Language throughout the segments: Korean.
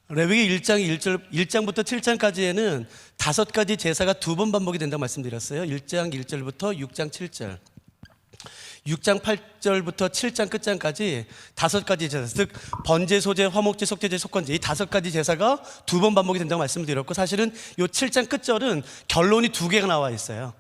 레위기 1장부터 7장까지에는 5가지 제사가 2번 반복이 된다고 말씀드렸어요. 1장 1절부터 6장 7절, 6장 8절부터 7장 끝장까지 5가지 제사, 즉 번제, 소제, 화목제, 속죄제, 속건제, 이 5가지 제사가 2번 반복이 된다고 말씀드렸고, 사실은 이 7장 끝절은 결론이 2개가 나와 있어요.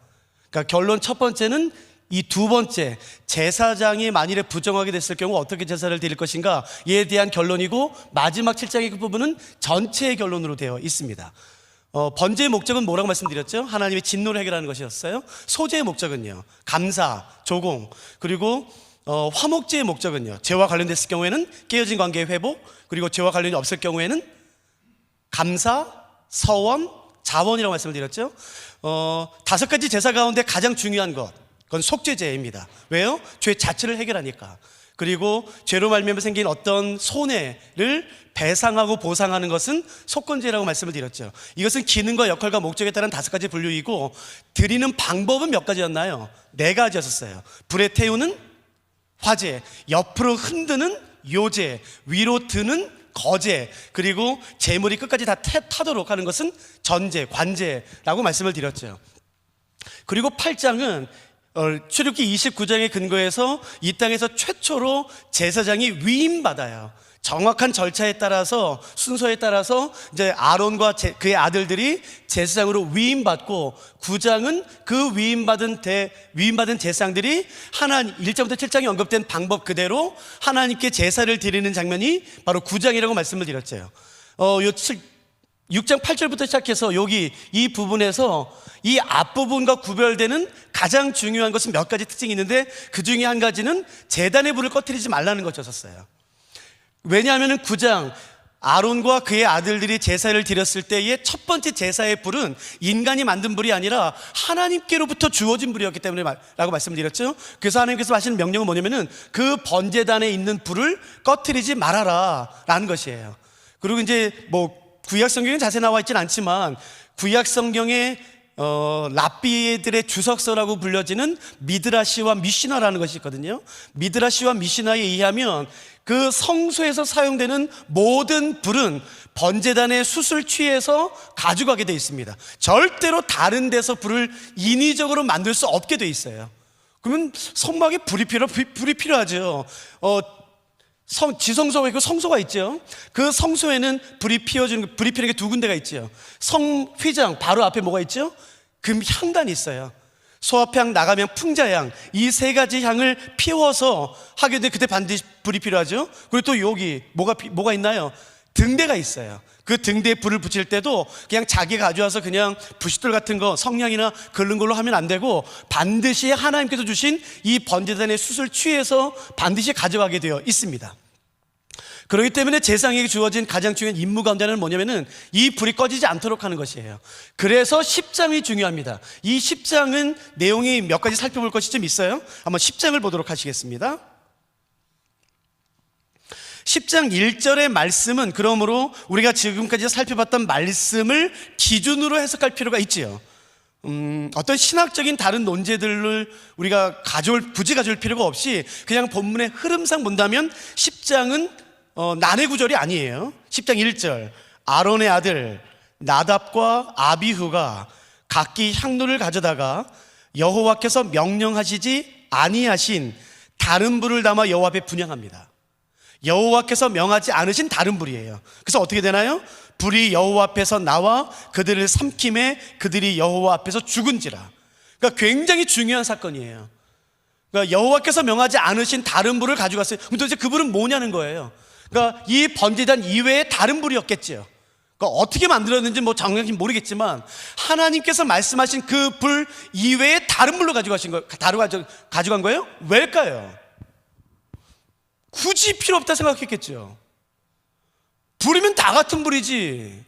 그러니까 결론 첫 번째는 이 두 번째, 제사장이 만일에 부정하게 됐을 경우 어떻게 제사를 드릴 것인가, 이에 대한 결론이고, 마지막 7장의 그 부분은 전체의 결론으로 되어 있습니다. 번제의 목적은 뭐라고 말씀드렸죠? 하나님의 진노를 해결하는 것이었어요. 소제의 목적은요, 감사, 조공, 그리고 화목제의 목적은요, 죄와 관련됐을 경우에는 깨어진 관계의 회복, 그리고 죄와 관련이 없을 경우에는 감사, 서원, 자원이라고 말씀을 드렸죠. 5가지 제사 가운데 가장 중요한 것, 그건 속죄제입니다. 왜요? 죄 자체를 해결하니까. 그리고 죄로 말미암아 생긴 어떤 손해를 배상하고 보상하는 것은 속건제라고 말씀을 드렸죠. 이것은 기능과 역할과 목적에 따른 5가지 분류이고, 드리는 방법은 몇 가지였나요? 4가지였었어요. 불에 태우는 화제, 옆으로 흔드는 요제, 위로 드는 거제, 그리고 재물이 끝까지 다 타도록 하는 것은 전제, 관제라고 말씀을 드렸죠. 그리고 8장은 출애굽기 29장에 근거해서 이 땅에서 최초로 제사장이 위임받아요. 정확한 절차에 따라서, 순서에 따라서 이제 아론과 그의 아들들이 제사장으로 위임받고, 9장은 그 위임받은 제사장들이 하나님, 1장부터 7장에 언급된 방법 그대로 하나님께 제사를 드리는 장면이 바로 9장이라고 말씀을 드렸죠. 6장 8절부터 시작해서 여기 이 부분에서 이 앞부분과 구별되는 가장 중요한 것은 몇 가지 특징이 있는데, 그 중에 한 가지는 제단의 불을 꺼뜨리지 말라는 것이었어요. 왜냐하면 9장 아론과 그의 아들들이 제사를 드렸을 때의 첫 번째 제사의 불은 인간이 만든 불이 아니라 하나님께로부터 주어진 불이었기 때문에 라고 말씀드렸죠. 그래서 하나님께서 하시는 명령은 뭐냐면은 그 번제단에 있는 불을 꺼뜨리지 말아라 라는 것이에요. 그리고 이제 구약 성경에 자세히 나와 있진 않지만, 구약 성경에 랍비들의 주석서라고 불려지는 미드라시와 미시나라는 것이 있거든요. 미드라시와 미시나에 의하면 그 성소에서 사용되는 모든 불은 번제단의 숯을 취해서 가져가게 되어 있습니다. 절대로 다른 데서 불을 인위적으로 만들 수 없게 되어 있어요. 그러면 성막에 불이 필요하죠. 지성소가 있고 성소가 있죠. 그 성소에는 불이 피는 게 2군데가 있죠. 성휘장 바로 앞에 뭐가 있죠? 금향단이 있어요. 소합향, 나감향, 풍자향, 이 3가지 향을 피워서 하게 되면 그때 반드시 불이 필요하죠. 그리고 또 여기 뭐가 있나요? 등대가 있어요. 그 등대에 불을 붙일 때도 그냥 자기가 가져와서 그냥 부싯돌 같은 거, 성냥이나 그런 걸로 하면 안 되고, 반드시 하나님께서 주신 이 번제단의 숯을 취해서 반드시 가져가게 되어 있습니다. 그렇기 때문에 제사장에게 주어진 가장 중요한 임무 가운데 하나는 뭐냐면은 이 불이 꺼지지 않도록 하는 것이에요. 그래서 10장이 중요합니다. 이 10장은 내용이 몇 가지 살펴볼 것이 좀 있어요. 한번 10장을 보도록 하시겠습니다. 10장 1절의 말씀은 그러므로 우리가 지금까지 살펴봤던 말씀을 기준으로 해석할 필요가 있지요. 어떤 신학적인 다른 논제들을 우리가 굳이 가져올 필요가 없이 그냥 본문의 흐름상 본다면 10장은 난해 구절이 아니에요. 10장 1절, 아론의 아들 나답과 아비후가 각기 향로를 가져다가 여호와께서 명령하시지 아니하신 다른 불을 담아 여호와 앞에 분향합니다. 여호와께서 명하지 않으신 다른 불이에요. 그래서 어떻게 되나요? 불이 여호와 앞에서 나와 그들을 삼킴에 그들이 여호와 앞에서 죽은지라. 그러니까 굉장히 중요한 사건이에요. 그러니까 여호와께서 명하지 않으신 다른 불을 가져갔어요. 그럼 도대체 그 불은 뭐냐는 거예요. 그러니까 이 번제단 이외에 다른 불이었겠죠. 그러니까 어떻게 만들었는지 정확히 모르겠지만, 하나님께서 말씀하신 그 불 이외에 다른 불로 가져간 거예요? 왜일까요? 굳이 필요 없다 생각했겠죠. 불이면 다 같은 불이지,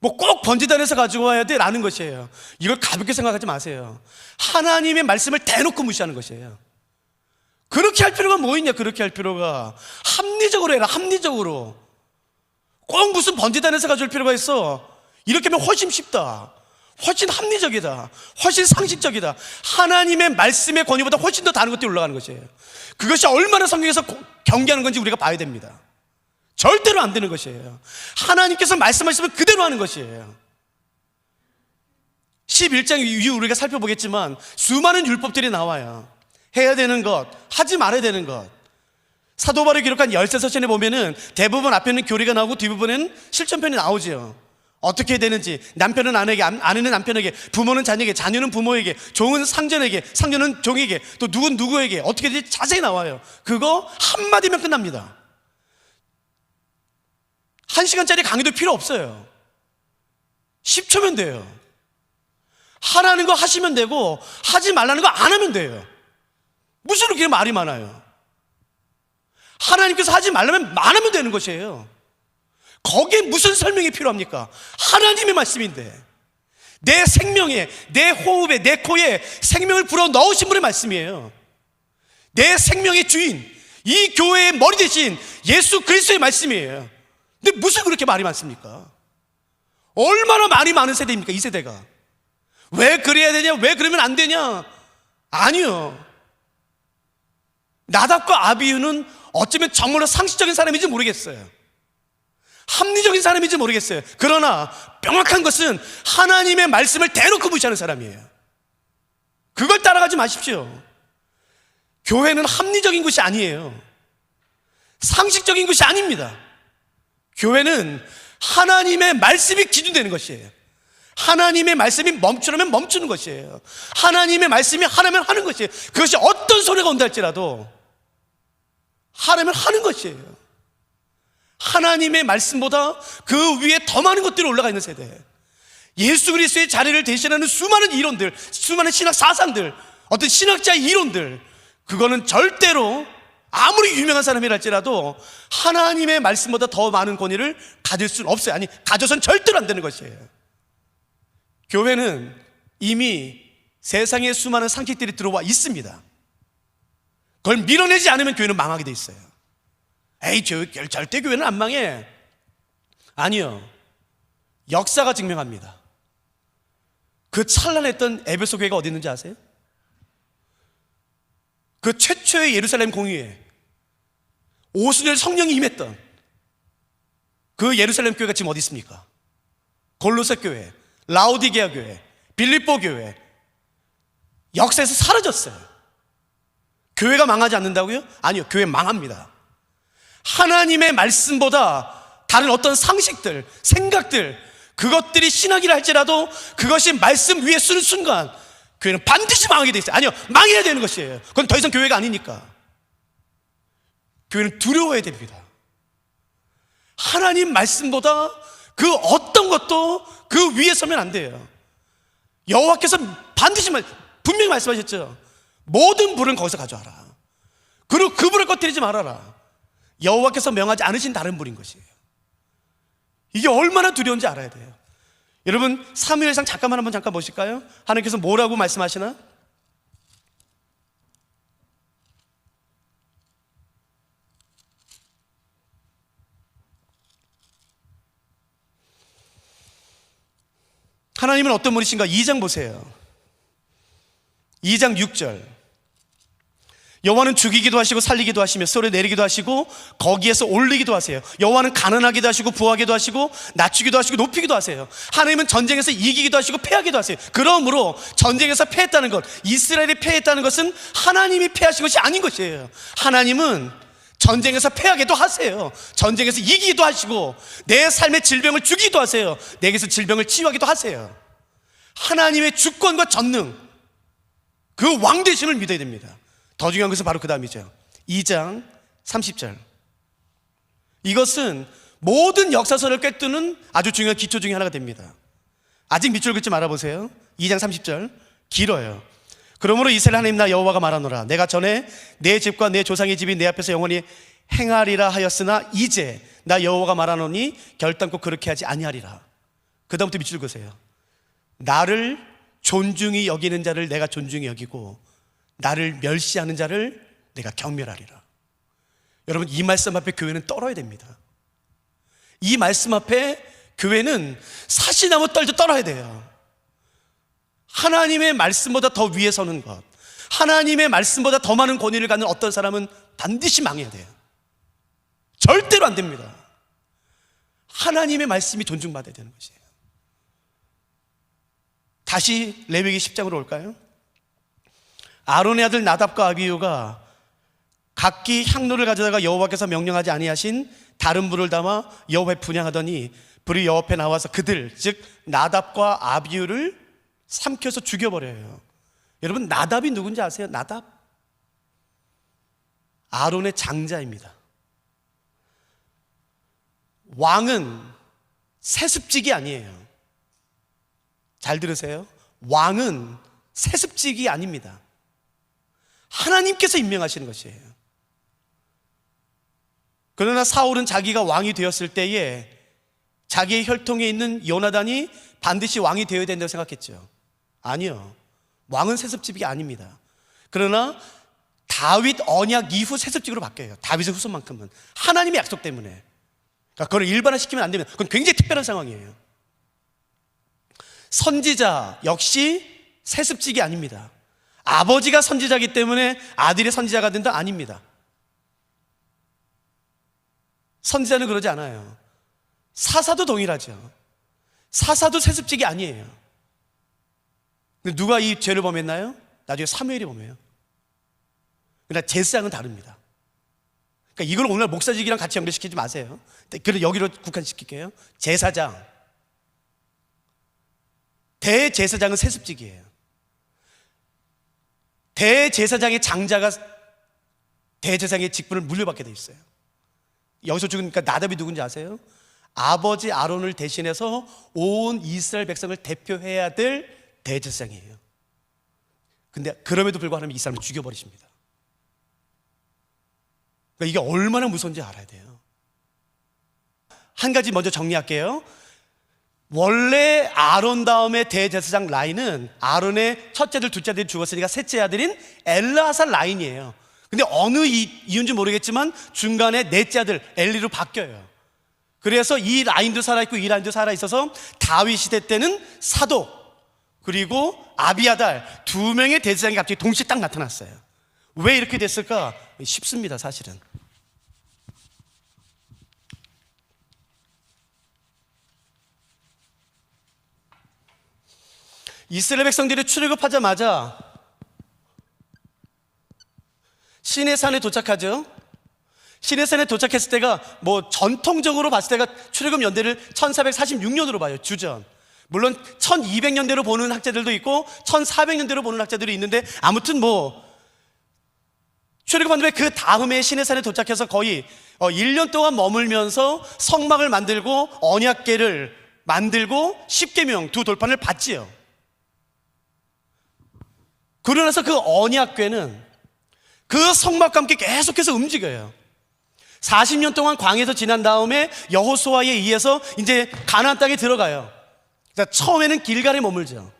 꼭 번제단에서 가지고 와야 돼 라는 것이에요. 이걸 가볍게 생각하지 마세요. 하나님의 말씀을 대놓고 무시하는 것이에요. 그렇게 할 필요가 뭐 있냐. 그렇게 할 필요가, 합리적으로 해라. 합리적으로. 꼭 무슨 번제단에서 가져올 필요가 있어. 이렇게 하면 훨씬 쉽다, 훨씬 합리적이다, 훨씬 상식적이다. 하나님의 말씀의 권위보다 훨씬 더 다른 것들이 올라가는 것이에요. 그것이 얼마나 성경에서 경계하는 건지 우리가 봐야 됩니다. 절대로 안 되는 것이에요. 하나님께서 말씀하시면 그대로 하는 것이에요. 11장 이후 우리가 살펴보겠지만 수많은 율법들이 나와요. 해야 되는 것, 하지 말아야 되는 것. 사도 바울이 기록한 열쇠서신에 보면은 대부분 앞에는 교리가 나오고 뒷부분에는 실천편이 나오죠. 어떻게 해야 되는지, 남편은 아내에게, 아내는 남편에게, 부모는 자녀에게, 자녀는 부모에게, 종은 상전에게, 상전은 종에게, 또 누군 누구에게 어떻게 해야 되는지 자세히 나와요. 그거 한마디면 끝납니다. 1시간짜리 강의도 필요 없어요. 10초면 돼요. 하라는 거 하시면 되고 하지 말라는 거 안 하면 돼요. 무슨 그렇게 말이 많아요. 하나님께서 하지 말라면 안 하면 되는 것이에요. 거기에 무슨 설명이 필요합니까? 하나님의 말씀인데, 내 생명에, 내 호흡에, 내 코에 생명을 불어 넣으신 분의 말씀이에요. 내 생명의 주인, 이 교회의 머리 대신 예수 그리스도의 말씀이에요. 근데 무슨 그렇게 말이 많습니까? 얼마나 말이 많은 세대입니까? 이 세대가. 왜 그래야 되냐? 왜 그러면 안 되냐? 아니요. 나답과 아비후는 어쩌면 정말로 상식적인 사람인지 모르겠어요. 합리적인 사람인지 모르겠어요. 그러나 명확한 것은 하나님의 말씀을 대놓고 무시하는 사람이에요. 그걸 따라가지 마십시오. 교회는 합리적인 것이 아니에요. 상식적인 것이 아닙니다. 교회는 하나님의 말씀이 기준되는 것이에요. 하나님의 말씀이 멈추려면 멈추는 것이에요. 하나님의 말씀이 하라면 하는 것이에요. 그것이 어떤 소리가 온다 할지라도 하라면 하는 것이에요. 하나님의 말씀보다 그 위에 더 많은 것들이 올라가 있는 세대. 예수 그리스도의 자리를 대신하는 수많은 이론들, 수많은 신학 사상들, 어떤 신학자의 이론들, 그거는 절대로 아무리 유명한 사람이랄지라도 하나님의 말씀보다 더 많은 권위를 가질 수는 없어요. 아니, 가져선 절대로 안 되는 것이에요. 교회는 이미 세상에 수많은 상식들이 들어와 있습니다. 그걸 밀어내지 않으면 교회는 망하게 돼 있어요. 에이, 절대 교회는 안 망해. 아니요. 역사가 증명합니다. 그 찬란했던 에베소 교회가 어디 있는지 아세요? 그 최초의 예루살렘 공의회, 오순절 성령이 임했던 그 예루살렘 교회가 지금 어디 있습니까? 골로새 교회, 라오디게아 교회, 빌립보 교회, 역사에서 사라졌어요. 교회가 망하지 않는다고요? 아니요, 교회 망합니다. 하나님의 말씀보다 다른 어떤 상식들, 생각들, 그것들이 신학이라 할지라도 그것이 말씀 위에 쓰는 순간 교회는 반드시 망하게 돼 있어요. 아니요, 망해야 되는 것이에요. 그건 더 이상 교회가 아니니까. 교회는 두려워야 됩니다. 하나님 말씀보다 그 어떤 것도 그 위에 서면 안 돼요. 여호와께서 반드시 분명히 말씀하셨죠. 모든 불은 거기서 가져와라. 그리고 그 불을 꺼뜨리지 말아라. 여호와께서 명하지 않으신 다른 불인 것이에요. 이게 얼마나 두려운지 알아야 돼요. 여러분, 사무엘상 잠깐 보실까요? 하나님께서 뭐라고 말씀하시나? 하나님은 어떤 분이신가? 2장 보세요. 2장 6절. 여호와는 죽이기도 하시고 살리기도 하시며 쏘려 내리기도 하시고 거기에서 올리기도 하세요. 여호와는 가난하기도 하시고 부하기도 하시고 낮추기도 하시고 높이기도 하세요. 하나님은 전쟁에서 이기기도 하시고 패하기도 하세요. 그러므로 전쟁에서 패했다는 것, 이스라엘이 패했다는 것은 하나님이 패하신 것이 아닌 것이에요. 하나님은 전쟁에서 패하기도 하세요. 전쟁에서 이기기도 하시고 내 삶의 질병을 주기도 하세요. 내게서 질병을 치유하기도 하세요. 하나님의 주권과 전능, 그 왕되심을 믿어야 됩니다. 더 중요한 것은 바로 그 다음이죠. 2장 30절. 이것은 모든 역사서를 꿰뚫는 아주 중요한 기초 중에 하나가 됩니다. 아직 밑줄 긋지 말아보세요. 2장 30절 길어요. 그러므로 이스라엘 하나님 나 여호와가 말하노라. 내가 전에 내 집과 내 조상의 집이 내 앞에서 영원히 행하리라 하였으나 이제 나 여호와가 말하노니 결단코 그렇게 하지 아니하리라. 그 다음부터 밑줄 그으세요. 나를 존중히 여기는 자를 내가 존중히 여기고 나를 멸시하는 자를 내가 경멸하리라. 여러분, 이 말씀 앞에 교회는 떨어야 됩니다. 이 말씀 앞에 교회는 사시나무 떨듯 떨어야 돼요. 하나님의 말씀보다 더 위에 서는 것, 하나님의 말씀보다 더 많은 권위를 갖는 어떤 사람은 반드시 망해야 돼요. 절대로 안 됩니다. 하나님의 말씀이 존중받아야 되는 것이에요. 다시 레위기 10장으로 올까요? 아론의 아들 나답과 아비후가 각기 향로를 가져다가 여호와께서 명령하지 아니하신 다른 불을 담아 여호와에 분향하더니 불이 여호와 앞에 나와서 그들 즉 나답과 아비후를 삼켜서 죽여버려요. 여러분, 나답이 누군지 아세요? 나답? 아론의 장자입니다. 왕은 세습직이 아니에요. 잘 들으세요. 왕은 세습직이 아닙니다. 하나님께서 임명하시는 것이에요. 그러나 사울은 자기가 왕이 되었을 때에 자기의 혈통에 있는 요나단이 반드시 왕이 되어야 된다고 생각했죠. 아니요, 왕은 세습직이 아닙니다. 그러나 다윗 언약 이후 세습직으로 바뀌어요. 다윗의 후손만큼은 하나님의 약속 때문에. 그러니까 그걸 일반화시키면 안 됩니다. 그건 굉장히 특별한 상황이에요. 선지자 역시 세습직이 아닙니다. 아버지가 선지자이기 때문에 아들이 선지자가 된다? 아닙니다. 선지자는 그러지 않아요. 사사도 동일하죠. 사사도 세습직이 아니에요. 근데 누가 이 죄를 범했나요? 나중에 사무엘이 범해요. 그러나 제사장은 다릅니다. 그러니까 이걸 오늘 목사직이랑 같이 연결시키지 마세요. 그래서 여기로 국한시킬게요. 제사장, 대제사장은 세습직이에요. 대제사장의 장자가 대제사장의 직분을 물려받게 돼 있어요. 여기서 죽으니까 나답이 누군지 아세요? 아버지 아론을 대신해서 온 이스라엘 백성을 대표해야 될 대제사장이에요. 근데 그럼에도 불구하고 하나님이 이 사람을 죽여버리십니다. 그러니까 이게 얼마나 무서운지 알아야 돼요. 한 가지 먼저 정리할게요. 원래 아론 다음에 대제사장 라인은 아론의 첫째 아들, 둘째 아들이 죽었으니까 셋째 아들인 엘르아사 라인이에요. 근데 어느 이유인지 모르겠지만 중간에 넷째 아들 엘리로 바뀌어요. 그래서 이 라인도 살아있고 이 라인도 살아있어서 다윗 시대 때는 사독 그리고 아비아달 두 명의 대제사장이 갑자기 동시에 딱 나타났어요. 왜 이렇게 됐을까? 쉽습니다, 사실은. 이스라엘 백성들이 출애굽하자마자 시내산에 도착하죠. 시내산에 도착했을 때가 뭐 전통적으로 봤을 때가 출애굽 연대를 1446년으로 봐요. 주전. 물론 1200년대로 보는 학자들도 있고 1400년대로 보는 학자들이 있는데 아무튼 뭐 출애굽한 다음에 그 다음에 시내산에 도착해서 거의 1년 동안 머물면서 성막을 만들고 언약궤를 만들고 십계명 두 돌판을 받지요. 그러고 나서 그 언약궤는 그 성막과 함께 계속해서 움직여요. 40년 동안 광야에서 지난 다음에 여호수아에 의해서 이제 가나안 땅에 들어가요. 그러니까 처음에는 길갈에 머물죠.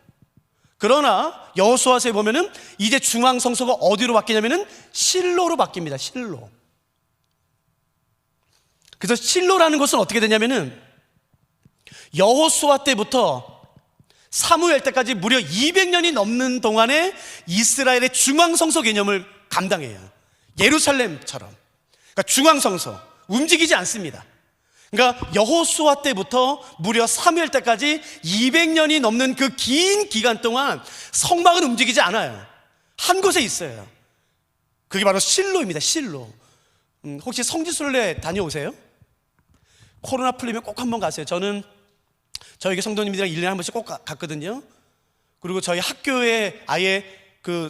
그러나 여호수아서에 보면은 이제 중앙 성소가 어디로 바뀌냐면은 실로로 바뀝니다. 실로. 그래서 실로라는 것은 어떻게 되냐면은 여호수아 때부터 사무엘 때까지 무려 200년이 넘는 동안에 이스라엘의 중앙 성소 개념을 감당해요. 예루살렘처럼. 그러니까 중앙 성소 움직이지 않습니다. 그러니까 여호수아 때부터 무려 사무엘 때까지 200년이 넘는 그 긴 기간 동안 성막은 움직이지 않아요. 한 곳에 있어요. 그게 바로 실로입니다. 실로. 혹시 성지순례 다녀오세요? 코로나 풀리면 꼭 한번 가세요. 저는 저희 성도님들이랑 1년에 한 번씩 꼭 갔거든요. 그리고 저희 학교에 아예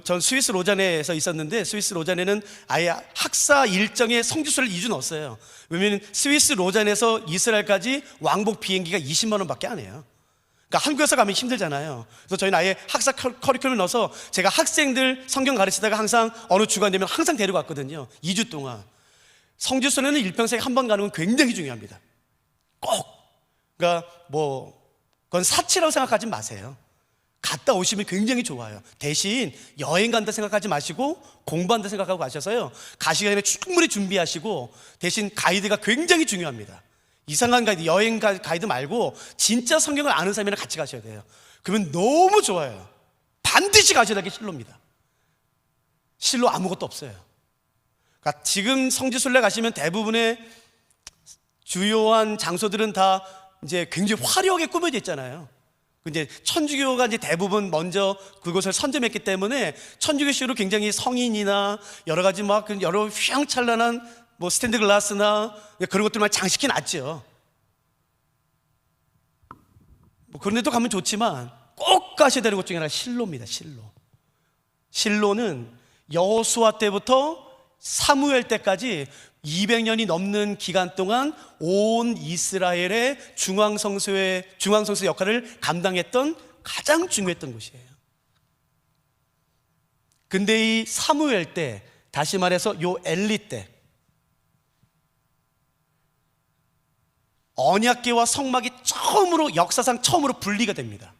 전 스위스 로잔에서 있었는데 스위스 로잔에는 아예 학사 일정에 성지순례 2주 넣었어요. 왜냐면 스위스 로잔에서 이스라엘까지 왕복 비행기가 20만 원밖에 안 해요. 그러니까 한국에서 가면 힘들잖아요. 그래서 저희는 아예 학사 커리큘럼을 넣어서 제가 학생들 성경 가르치다가 항상 어느 주간 되면 항상 데려갔거든요. 2주 동안. 성지순례는 일평생에 한 번 가는 건 굉장히 중요합니다. 꼭. 그러니까 그건 사치라고 생각하지 마세요. 갔다 오시면 굉장히 좋아요. 대신 여행 간다 생각하지 마시고 공부한다 생각하고 가셔서요, 가시기 전에 충분히 준비하시고, 대신 가이드가 굉장히 중요합니다. 이상한 가이드, 여행 가이드 말고 진짜 성경을 아는 사람이랑 같이 가셔야 돼요. 그러면 너무 좋아요. 반드시 가셔야 될 게 실로입니다. 실로 아무것도 없어요. 그러니까 지금 성지순례 가시면 대부분의 주요한 장소들은 다 이제 굉장히 화려하게 꾸며져 있잖아요. 이제 천주교가 이제 대부분 먼저 그곳을 선점했기 때문에 천주교식으로 굉장히 성인이나 여러 가지 막 여러 휘황찬란한 뭐 스탠드 글라스나 그런 것들만 장식해 놨죠. 뭐 그런 데도 가면 좋지만 꼭 가셔야 되는 곳 중에 하나가 실로입니다. 실로는 여호수아 때부터 사무엘 때까지 200년이 넘는 기간 동안 온 이스라엘의 중앙성소 역할을 감당했던 가장 중요했던 곳이에요. 근데 이 사무엘 때, 다시 말해서 요 엘리 때, 언약궤와 성막이 역사상 처음으로 분리가 됩니다.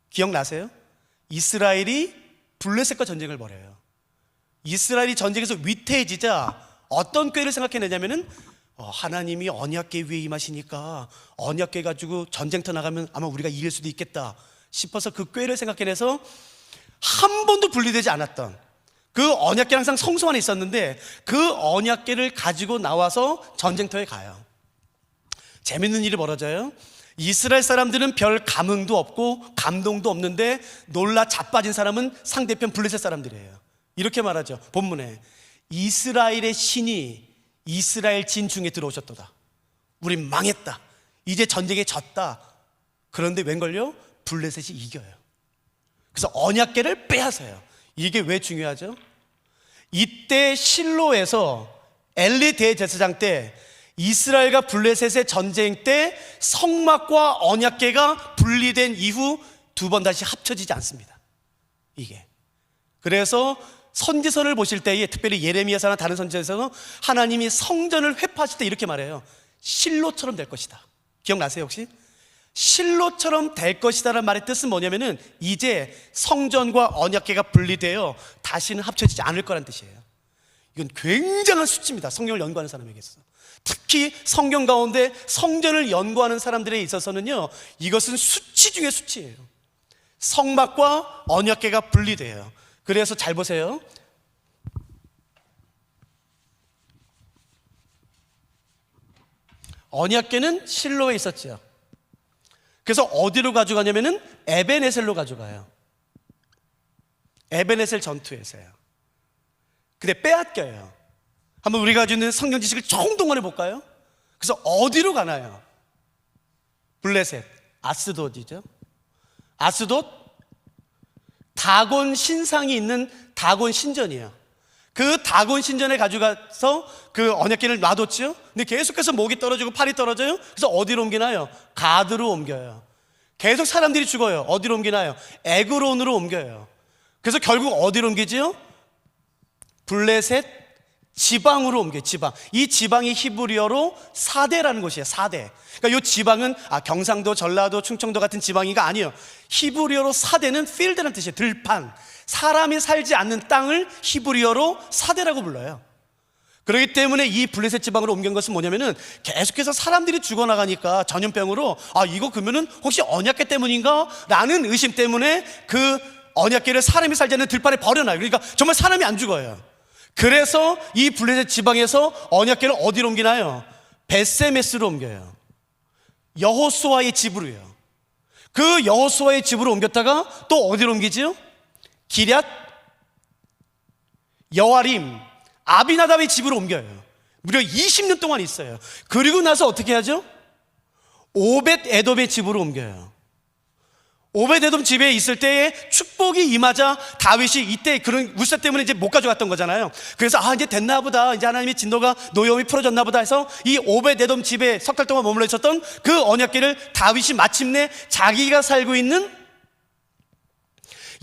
기억나세요? 이스라엘이 블레셋과 전쟁을 벌여요. 이스라엘이 전쟁에서 위태해지자 어떤 궤를 생각해내냐면은 하나님이 언약궤 위에 임하시니까 언약궤 가지고 전쟁터 나가면 아마 우리가 이길 수도 있겠다 싶어서 그 궤를 생각해내서 한 번도 분리되지 않았던 그 언약궤는 항상 성소 안에 있었는데 그 언약궤를 가지고 나와서 전쟁터에 가요. 재밌는 일이 벌어져요. 이스라엘 사람들은 별 감흥도 없고 감동도 없는데 놀라 자빠진 사람은 상대편 블레셋 사람들이에요. 이렇게 말하죠. 본문에 이스라엘의 신이 이스라엘 진중에 들어오셨도다. 우린 망했다. 이제 전쟁에 졌다. 그런데 웬걸요? 블레셋이 이겨요. 그래서 언약궤를 빼앗아요. 이게 왜 중요하죠? 이때 실로에서 엘리 대제사장 때 이스라엘과 블레셋의 전쟁 때 성막과 언약궤가 분리된 이후 두 번 다시 합쳐지지 않습니다. 이게 그래서 선지서를 보실 때에 특별히 예레미야서나 다른 선지서에서는 하나님이 성전을 회파하실 때 이렇게 말해요. 실로처럼 될 것이다. 기억나세요 혹시? 실로처럼 될 것이다 라는 말의 뜻은 뭐냐면은 이제 성전과 언약궤가 분리되어 다시는 합쳐지지 않을 거란 뜻이에요. 이건 굉장한 수치입니다. 성경을 연구하는 사람에게 있어서. 특히 성경 가운데 성전을 연구하는 사람들에 있어서는요, 이것은 수치 중에 수치예요. 성막과 언약궤가 분리돼요. 그래서 잘 보세요. 언약궤는 실로에 있었죠. 그래서 어디로 가져가냐면은 에벤에셀로 가져가요. 에벤에셀 전투에서요. 근데 빼앗겨요. 한번 우리가 가지고 있는 성경 지식을 총동원해 볼까요? 그래서 어디로 가나요? 블레셋, 아스돗이죠. 아스돗, 다곤 신상이 있는 다곤 신전이에요. 그 다곤 신전에 가져가서 그 언약궤를 놔뒀죠. 근데 계속해서 목이 떨어지고 팔이 떨어져요. 그래서 어디로 옮기나요? 가드로 옮겨요. 계속 사람들이 죽어요. 어디로 옮기나요? 에그론으로 옮겨요. 그래서 결국 어디로 옮기지요? 블레셋 지방으로 옮겨요. 지방. 이 지방이 히브리어로 사대라는 곳이에요. 사대. 그러니까 이 지방은 경상도, 전라도, 충청도 같은 지방이가 아니에요. 히브리어로 사대는 필드라는 뜻이에요. 들판. 사람이 살지 않는 땅을 히브리어로 사대라고 불러요. 그렇기 때문에 이 블레셋 지방으로 옮긴 것은 뭐냐면은 계속해서 사람들이 죽어나가니까 전염병으로 이거 그러면은 혹시 언약궤 때문인가? 라는 의심 때문에 그 언약궤를 사람이 살지 않는 들판에 버려놔요. 그러니까 정말 사람이 안 죽어요. 그래서 이 블레셋 지방에서 언약궤를 어디로 옮기나요? 벳세메스로 옮겨요. 여호수아의 집으로요. 그 여호수아의 집으로 옮겼다가 또 어디로 옮기지요? 기럇 여아림 아비나답의 집으로 옮겨요. 무려 20년 동안 있어요. 그리고 나서 어떻게 하죠? 오벳 에돔의 집으로 옮겨요. 오벳 에돔 집에 있을 때에 축복이 임하자 다윗이 이때 그런 울사 때문에 이제 못 가져갔던 거잖아요. 그래서 이제 됐나 보다, 이제 하나님의 진노가 노여움이 풀어졌나 보다 해서 이 오벳 에돔 집에 석 달 동안 머물러 있었던 그 언약궤를 다윗이 마침내 자기가 살고 있는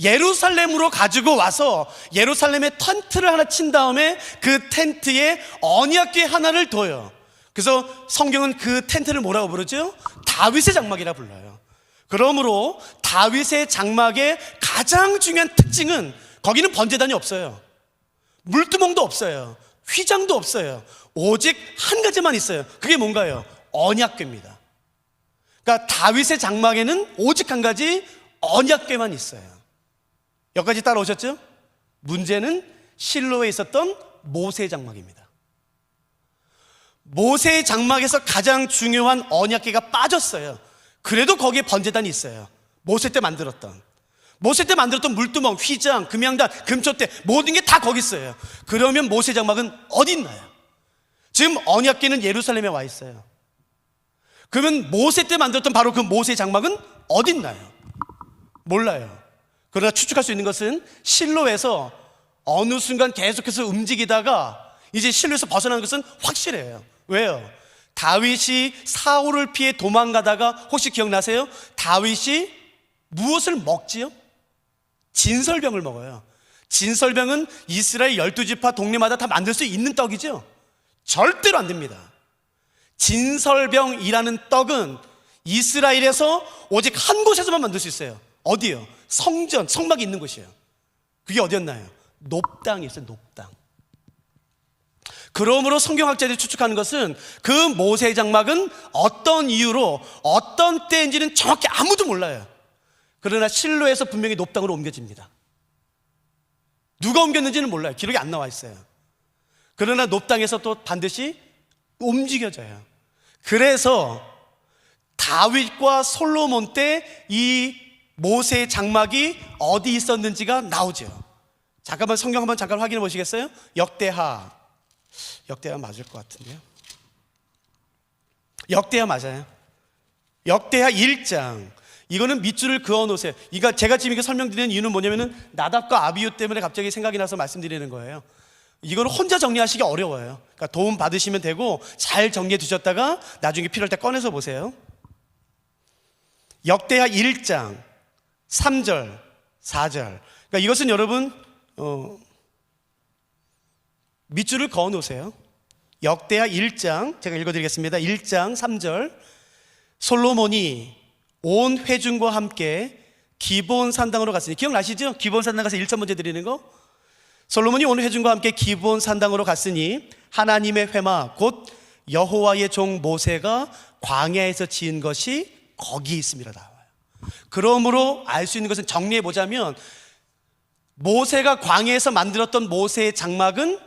예루살렘으로 가지고 와서 예루살렘에 텐트를 하나 친 다음에 그 텐트에 언약궤 하나를 둬요. 그래서 성경은 그 텐트를 뭐라고 부르죠? 다윗의 장막이라 불러요. 그러므로 다윗의 장막의 가장 중요한 특징은 거기는 번제단이 없어요. 물두멍도 없어요. 휘장도 없어요. 오직 한 가지만 있어요. 그게 뭔가요? 언약궤입니다. 그러니까 다윗의 장막에는 오직 한 가지 언약궤만 있어요. 여기까지 따라오셨죠? 문제는 실로에 있었던 모세 장막입니다. 모세의 장막에서 가장 중요한 언약궤가 빠졌어요. 그래도 거기에 번제단이 있어요. 모세 때 만들었던 물두멍, 휘장, 금양단, 금초대 모든 게 다 거기 있어요. 그러면 모세 장막은 어디 있나요? 지금 언약궤는 예루살렘에 와 있어요. 그러면 모세 때 만들었던 바로 그 모세 장막은 어디 있나요? 몰라요. 그러나 추측할 수 있는 것은 실로에서 어느 순간 계속해서 움직이다가 이제 실로에서 벗어나는 것은 확실해요. 왜요? 다윗이 사울을 피해 도망가다가 혹시 기억나세요? 다윗이 무엇을 먹지요? 진설병을 먹어요. 진설병은 이스라엘 12지파 동네마다 다 만들 수 있는 떡이죠. 절대로 안 됩니다. 진설병이라는 떡은 이스라엘에서 오직 한 곳에서만 만들 수 있어요. 어디요? 성전, 성막이 있는 곳이에요. 그게 어디였나요? 높당이었어요. 높당. 그러므로 성경학자들이 추측하는 것은 그 모세 장막은 어떤 이유로 어떤 때인지는 정확히 아무도 몰라요. 그러나 실로에서 분명히 높당으로 옮겨집니다. 누가 옮겼는지는 몰라요. 기록이 안 나와 있어요. 그러나 높당에서 또 반드시 움직여져요. 그래서 다윗과 솔로몬 때 이 모세의 장막이 어디 있었는지가 나오죠. 잠깐만 성경 한번 잠깐 확인해 보시겠어요? 역대하 맞을 것 같은데요. 역대하 맞아요. 역대하 1장. 이거는 밑줄을 그어 놓으세요. 이거 제가 지금 이게 설명드리는 이유는 뭐냐면은 나답과 아비후 때문에 갑자기 생각이 나서 말씀드리는 거예요. 이거는 혼자 정리하시기 어려워요. 그러니까 도움 받으시면 되고 잘 정리해 두셨다가 나중에 필요할 때 꺼내서 보세요. 역대하 1장 3절 4절. 그러니까 이것은 여러분 밑줄을 그어 놓으세요. 역대하 1장 제가 읽어드리겠습니다. 1장 3절. 솔로몬이 온 회중과 함께 기브온 산당으로 갔으니, 기억나시죠? 기브온 산당 가서 1차 문제 드리는 거. 솔로몬이 온 회중과 함께 기브온 산당으로 갔으니 하나님의 회막 곧 여호와의 종 모세가 광야에서 지은 것이 거기 있음이라 나와요. 그러므로 알 수 있는 것은 정리해 보자면 모세가 광야에서 만들었던 모세의 장막은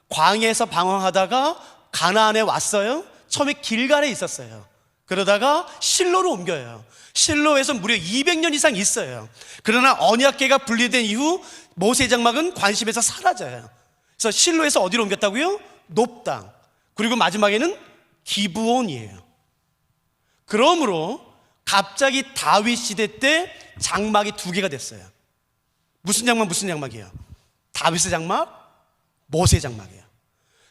광야에서 방황하다가 가나안에 왔어요. 처음에 길갈에 있었어요. 그러다가 실로로 옮겨요. 실로에서 무려 200년 이상 있어요. 그러나 언약궤가 분리된 이후 모세의 장막은 관심에서 사라져요. 그래서 실로에서 어디로 옮겼다고요? 높당. 그리고 마지막에는 기브온이에요. 그러므로 갑자기 다윗 시대 때 장막이 2개가 됐어요. 무슨 장막이에요? 다윗의 장막, 모세의 장막이에요.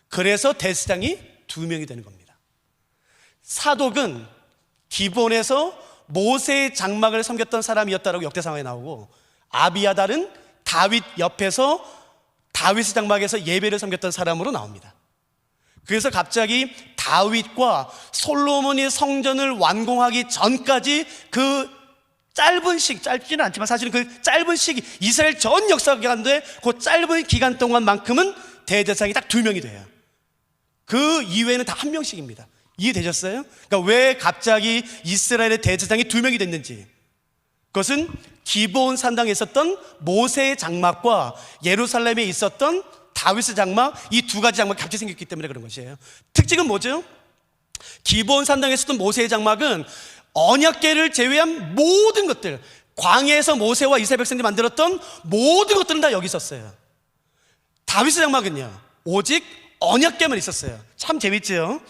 그래서 대제사장이 2명이 되는 겁니다. 사독은 기본에서 모세의 장막을 섬겼던 사람이었다라고 역대상에 나오고, 아비아달은 다윗 옆에서 다윗의 장막에서 예배를 섬겼던 사람으로 나옵니다. 그래서 갑자기 다윗과 솔로몬이 성전을 완공하기 전까지 그 짧은 짧지는 않지만 사실은 그 짧은 시기, 이스라엘 전 역사 기간인데 그 짧은 기간 동안만큼은 대제사장이 딱 2명이 돼요. 그 이외에는 다 1명씩입니다. 이해되셨어요? 그러니까 왜 갑자기 이스라엘의 대제사장이 2명이 됐는지, 그것은 기브온 산당에 있었던 모세의 장막과 예루살렘에 있었던 다윗의 장막, 이 2가지 장막이 같이 생겼기 때문에 그런 것이에요. 특징은 뭐죠? 기브온 산당에 있었던 모세의 장막은 언약궤를 제외한 모든 것들, 광야에서 모세와 이스라엘 백성들이 만들었던 모든 것들은 다 여기 있었어요. 다윗의 장막은요, 오직 언약궤만 있었어요. 참 재밌죠?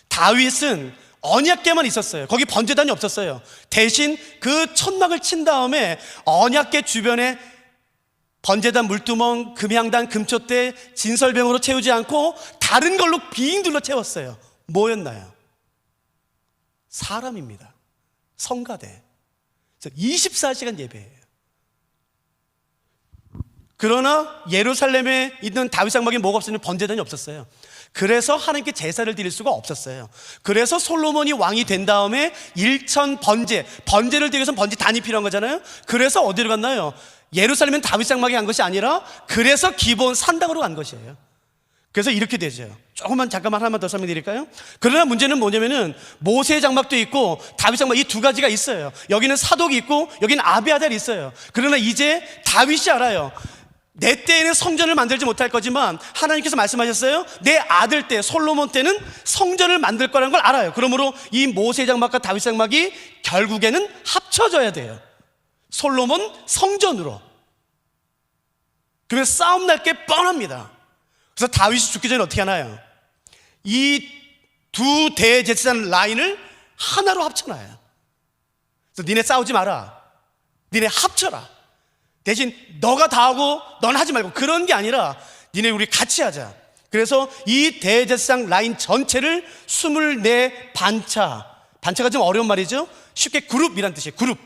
다윗은 언약궤만 있었어요. 거기 번제단이 없었어요. 대신 그 천막을 친 다음에 언약궤 주변에 번제단, 물두멍, 금향단, 금촛대, 진설병으로 채우지 않고 다른 걸로 빙 둘러 채웠어요. 뭐였나요? 사람입니다. 성가대. 24시간 예배예요. 그러나 예루살렘에 있는 다윗 장막에 뭐가 없었냐면 번제단이 없었어요. 그래서 하나님께 제사를 드릴 수가 없었어요. 그래서 솔로몬이 왕이 된 다음에 일천 번제를 드리기 위해서 번제단이 필요한 거잖아요. 그래서 어디로 갔나요? 예루살렘은 다윗 장막에 간 것이 아니라 그래서 기브온 산당으로 간 것이에요. 그래서 이렇게 되죠. 잠깐만 하나만 더 설명드릴까요? 그러나 문제는 뭐냐면은 모세의 장막도 있고 다윗 장막, 이 2가지가 있어요. 여기는 사독이 있고 여기는 아비아달이 있어요. 그러나 이제 다윗이 알아요. 내 때에는 성전을 만들지 못할 거지만 하나님께서 말씀하셨어요. 내 아들 때 솔로몬 때는 성전을 만들 거라는 걸 알아요. 그러므로 이 모세 장막과 다윗 장막이 결국에는 합쳐져야 돼요. 솔로몬 성전으로. 그러면 싸움 날 게 뻔합니다. 그래서 다윗이 죽기 전에 어떻게 하나요? 이 두 대제사장 라인을 하나로 합쳐놔요. 그래서 니네 싸우지 마라. 니네 합쳐라. 대신 너가 다 하고 넌 하지 말고, 그런 게 아니라 니네 우리 같이 하자. 그래서 이 대제사장 라인 전체를 24 반차가 좀 어려운 말이죠. 쉽게 그룹이란 뜻이에요. 그룹.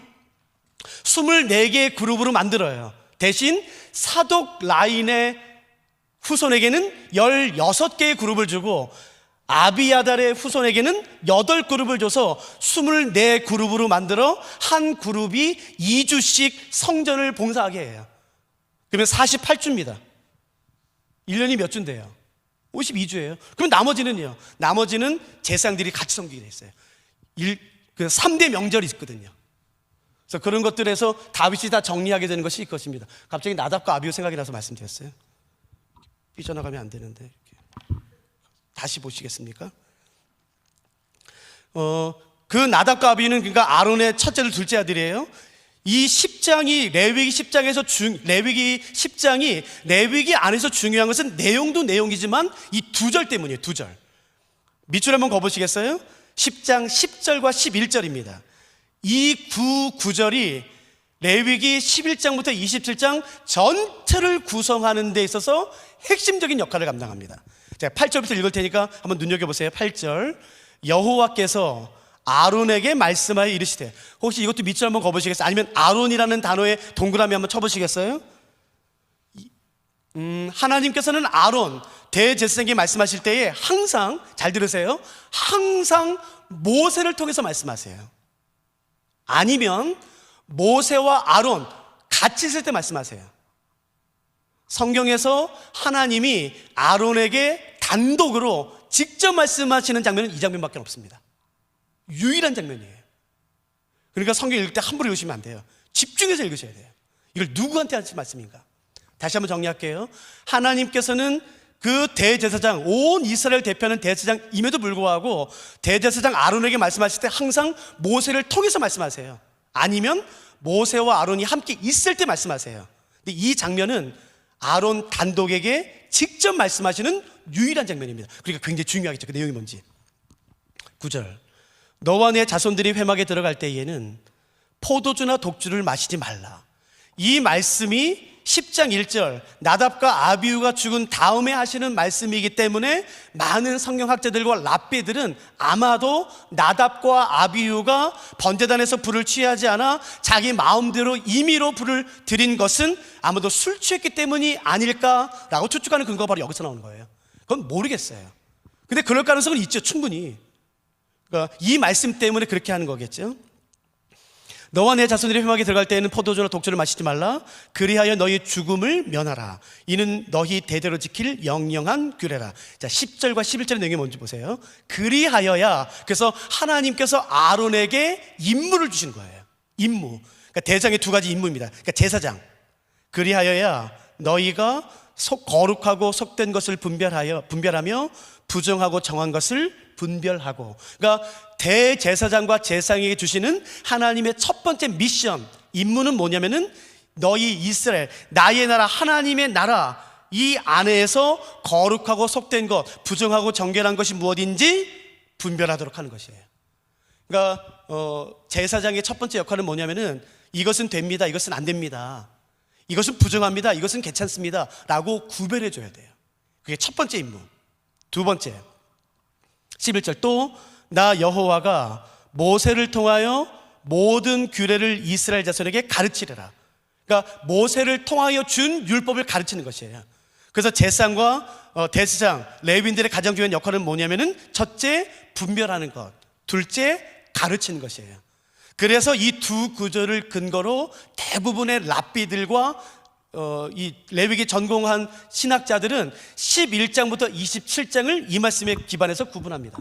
24개의 그룹으로 만들어요. 대신 사독 라인의 후손에게는 16개의 그룹을 주고 아비아달의 후손에게는 8그룹을 줘서 24그룹으로 만들어 한 그룹이 2주씩 성전을 봉사하게 해요. 그러면 48주입니다. 1년이 몇 주인데요? 52주예요. 그럼 나머지는요? 나머지는 제사장들이 같이 섬기게 돼 있어요. 3대 명절이 있거든요. 그래서 그런 것들에서 다윗이 다 정리하게 되는 것이 이것입니다. 갑자기 나답과 아비후 생각이 나서 말씀드렸어요. 삐져나가면 안 되는데 이렇게. 다시 보시겠습니까? 그 나답과 아비후는 그러니까 아론의 첫째로 둘째 아들이에요. 이 10장이 레위기 10장에서 레위기 10장이 레위기 안에서 중요한 것은 내용도 내용이지만 이 2절 때문이에요. 2절. 밑줄 한번 거보시겠어요? 10장 10절과 11절입니다. 이 구절이 레위기 11장부터 27장 전체를 구성하는 데 있어서 핵심적인 역할을 감당합니다. 제가 8절부터 읽을 테니까 한번 눈여겨보세요. 8절. 여호와께서 아론에게 말씀하여 이르시되, 혹시 이것도 밑줄 한번 거보시겠어요? 아니면 아론이라는 단어에 동그라미 한번 쳐보시겠어요? 하나님께서는 아론 대제사장에게 말씀하실 때에 항상, 잘 들으세요, 항상 모세를 통해서 말씀하세요. 아니면 모세와 아론 같이 있을 때 말씀하세요. 성경에서 하나님이 아론에게 단독으로 직접 말씀하시는 장면은 이 장면밖에 없습니다. 유일한 장면이에요. 그러니까 성경 읽을 때 함부로 읽으시면 안 돼요. 집중해서 읽으셔야 돼요. 이걸 누구한테 하신 말씀인가? 다시 한번 정리할게요. 하나님께서는 그 대제사장, 온 이스라엘 대표하는 대제사장임에도 불구하고 대제사장 아론에게 말씀하실 때 항상 모세를 통해서 말씀하세요. 아니면 모세와 아론이 함께 있을 때 말씀하세요. 근데 이 장면은 아론 단독에게 직접 말씀하시는 유일한 장면입니다. 그러니까 굉장히 중요하겠죠. 그 내용이 뭔지. 9절. 너와 내 자손들이 회막에 들어갈 때에는 포도주나 독주를 마시지 말라. 이 말씀이 10장 1절 나답과 아비후가 죽은 다음에 하시는 말씀이기 때문에 많은 성경학자들과 랍비들은 아마도 나답과 아비후가 번제단에서 불을 취하지 않아 자기 마음대로 임의로 불을 드린 것은 아마도 술 취했기 때문이 아닐까라고 추측하는 근거가 바로 여기서 나오는 거예요. 그건 모르겠어요. 근데 그럴 가능성은 있죠. 충분히. 그러니까 이 말씀 때문에 그렇게 하는 거겠죠. 너와 내 자손들이 회막에 들어갈 때에는 포도주나 독주를 마시지 말라. 그리하여 너희 죽음을 면하라. 이는 너희 대대로 지킬 영영한 규례라. 자, 10절과 11절의 내용이 뭔지 보세요. 그리하여야, 그래서 하나님께서 아론에게 임무를 주신 거예요. 임무. 그러니까 대장의 두 가지 임무입니다. 그러니까 제사장. 그리하여야 너희가 거룩하고 속된 것을 분별하며 부정하고 정한 것을 분별하고. 그러니까 대제사장과 제사장에게 주시는 하나님의 첫 번째 미션, 임무는 뭐냐면은 너희 이스라엘, 나의 나라, 하나님의 나라 이 안에서 거룩하고 속된 것, 부정하고 정결한 것이 무엇인지 분별하도록 하는 것이에요. 그러니까 제사장의 첫 번째 역할은 뭐냐면은 이것은 됩니다, 이것은 안 됩니다, 이것은 부정합니다, 이것은 괜찮습니다 라고 구별해 줘야 돼요. 그게 첫 번째 임무. 두 번째 11절. 또 나 여호와가 모세를 통하여 모든 규례를 이스라엘 자손에게 가르치리라. 그러니까 모세를 통하여 준 율법을 가르치는 것이에요. 그래서 제사장과 대제사장, 레위인들의 가장 중요한 역할은 뭐냐면은 첫째 분별하는 것, 둘째 가르치는 것이에요. 그래서 이 두 구절을 근거로 대부분의 랍비들과 이 레위기 전공한 신학자들은 11장부터 27장을 이 말씀에 기반해서 구분합니다.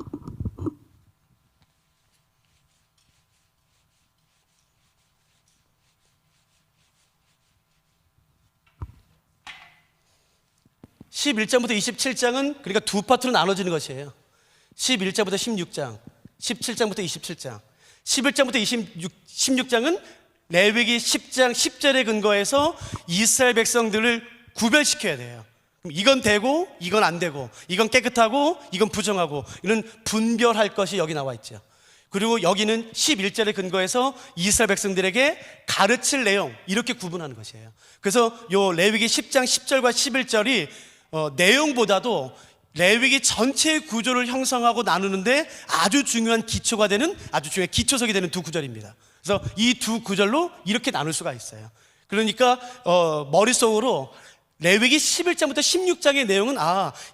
11장부터 27장은 그러니까 두 파트로 나눠지는 것이에요. 11장부터 16장, 17장부터 27장. 11장부터 16장은 레위기 10장 10절에 근거해서 이스라엘 백성들을 구별시켜야 돼요. 그럼 이건 되고 이건 안 되고, 이건 깨끗하고 이건 부정하고, 이런 분별할 것이 여기 나와 있죠. 그리고 여기는 11절에 근거해서 이스라엘 백성들에게 가르칠 내용, 이렇게 구분하는 것이에요. 그래서 요 레위기 10장 10절과 11절이 내용보다도 레위기 전체의 구조를 형성하고 나누는데 아주 중요한 기초가 되는, 아주 중요한 기초석이 되는 두 구절입니다. 그래서 이 두 구절로 이렇게 나눌 수가 있어요. 그러니까 머릿속으로 레위기 11장부터 16장의 내용은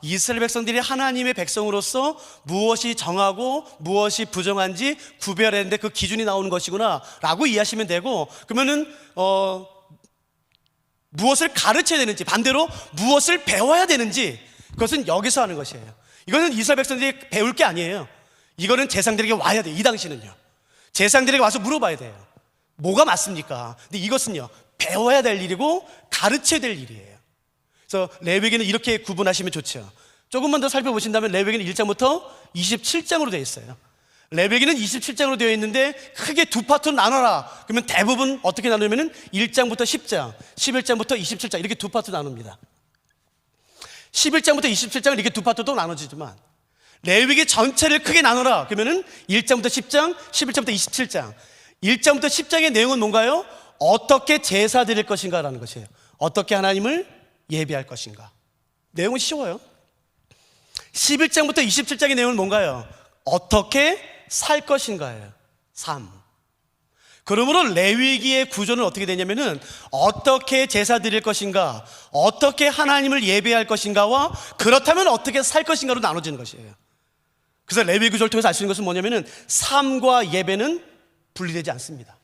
이스라엘 백성들이 하나님의 백성으로서 무엇이 정하고 무엇이 부정한지 구별하는데 그 기준이 나오는 것이구나 라고 이해하시면 되고, 그러면은 무엇을 가르쳐야 되는지, 반대로 무엇을 배워야 되는지, 그것은 여기서 하는 것이에요. 이거는 이스라엘 백성들이 배울 게 아니에요. 이거는 제사장들에게 와야 돼요. 이 당시는요, 제사장들에게 와서 물어봐야 돼요. 뭐가 맞습니까? 근데 이것은요, 배워야 될 일이고 가르쳐야 될 일이에요. 그래서 레위기는 이렇게 구분하시면 좋죠. 조금만 더 살펴보신다면 레위기는 1장부터 27장으로 되어 있어요. 레위기는 27장으로 되어 있는데 크게 두 파트로 나눠라. 그러면 대부분 어떻게 나누면은 1장부터 10장, 11장부터 27장 이렇게 두 파트로 나눕니다. 11장부터 27장은 이렇게 두 파트로 나눠지지만 레위기 전체를 크게 나눠라. 그러면은 1장부터 10장, 11장부터 27장. 1장부터 10장의 내용은 뭔가요? 어떻게 제사 드릴 것인가라는 것이에요. 어떻게 하나님을 예배할 것인가. 내용은 쉬워요. 11장부터 27장의 내용은 뭔가요? 어떻게 살 것인가예요. 삶. 그러므로 레위기의 구조는 어떻게 되냐면은 어떻게 제사 드릴 것인가, 어떻게 하나님을 예배할 것인가와 그렇다면 어떻게 살 것인가로 나눠지는 것이에요. 그래서 레위기 구조를 통해서 알 수 있는 것은 뭐냐면은 삶과 예배는 분리되지 않습니다.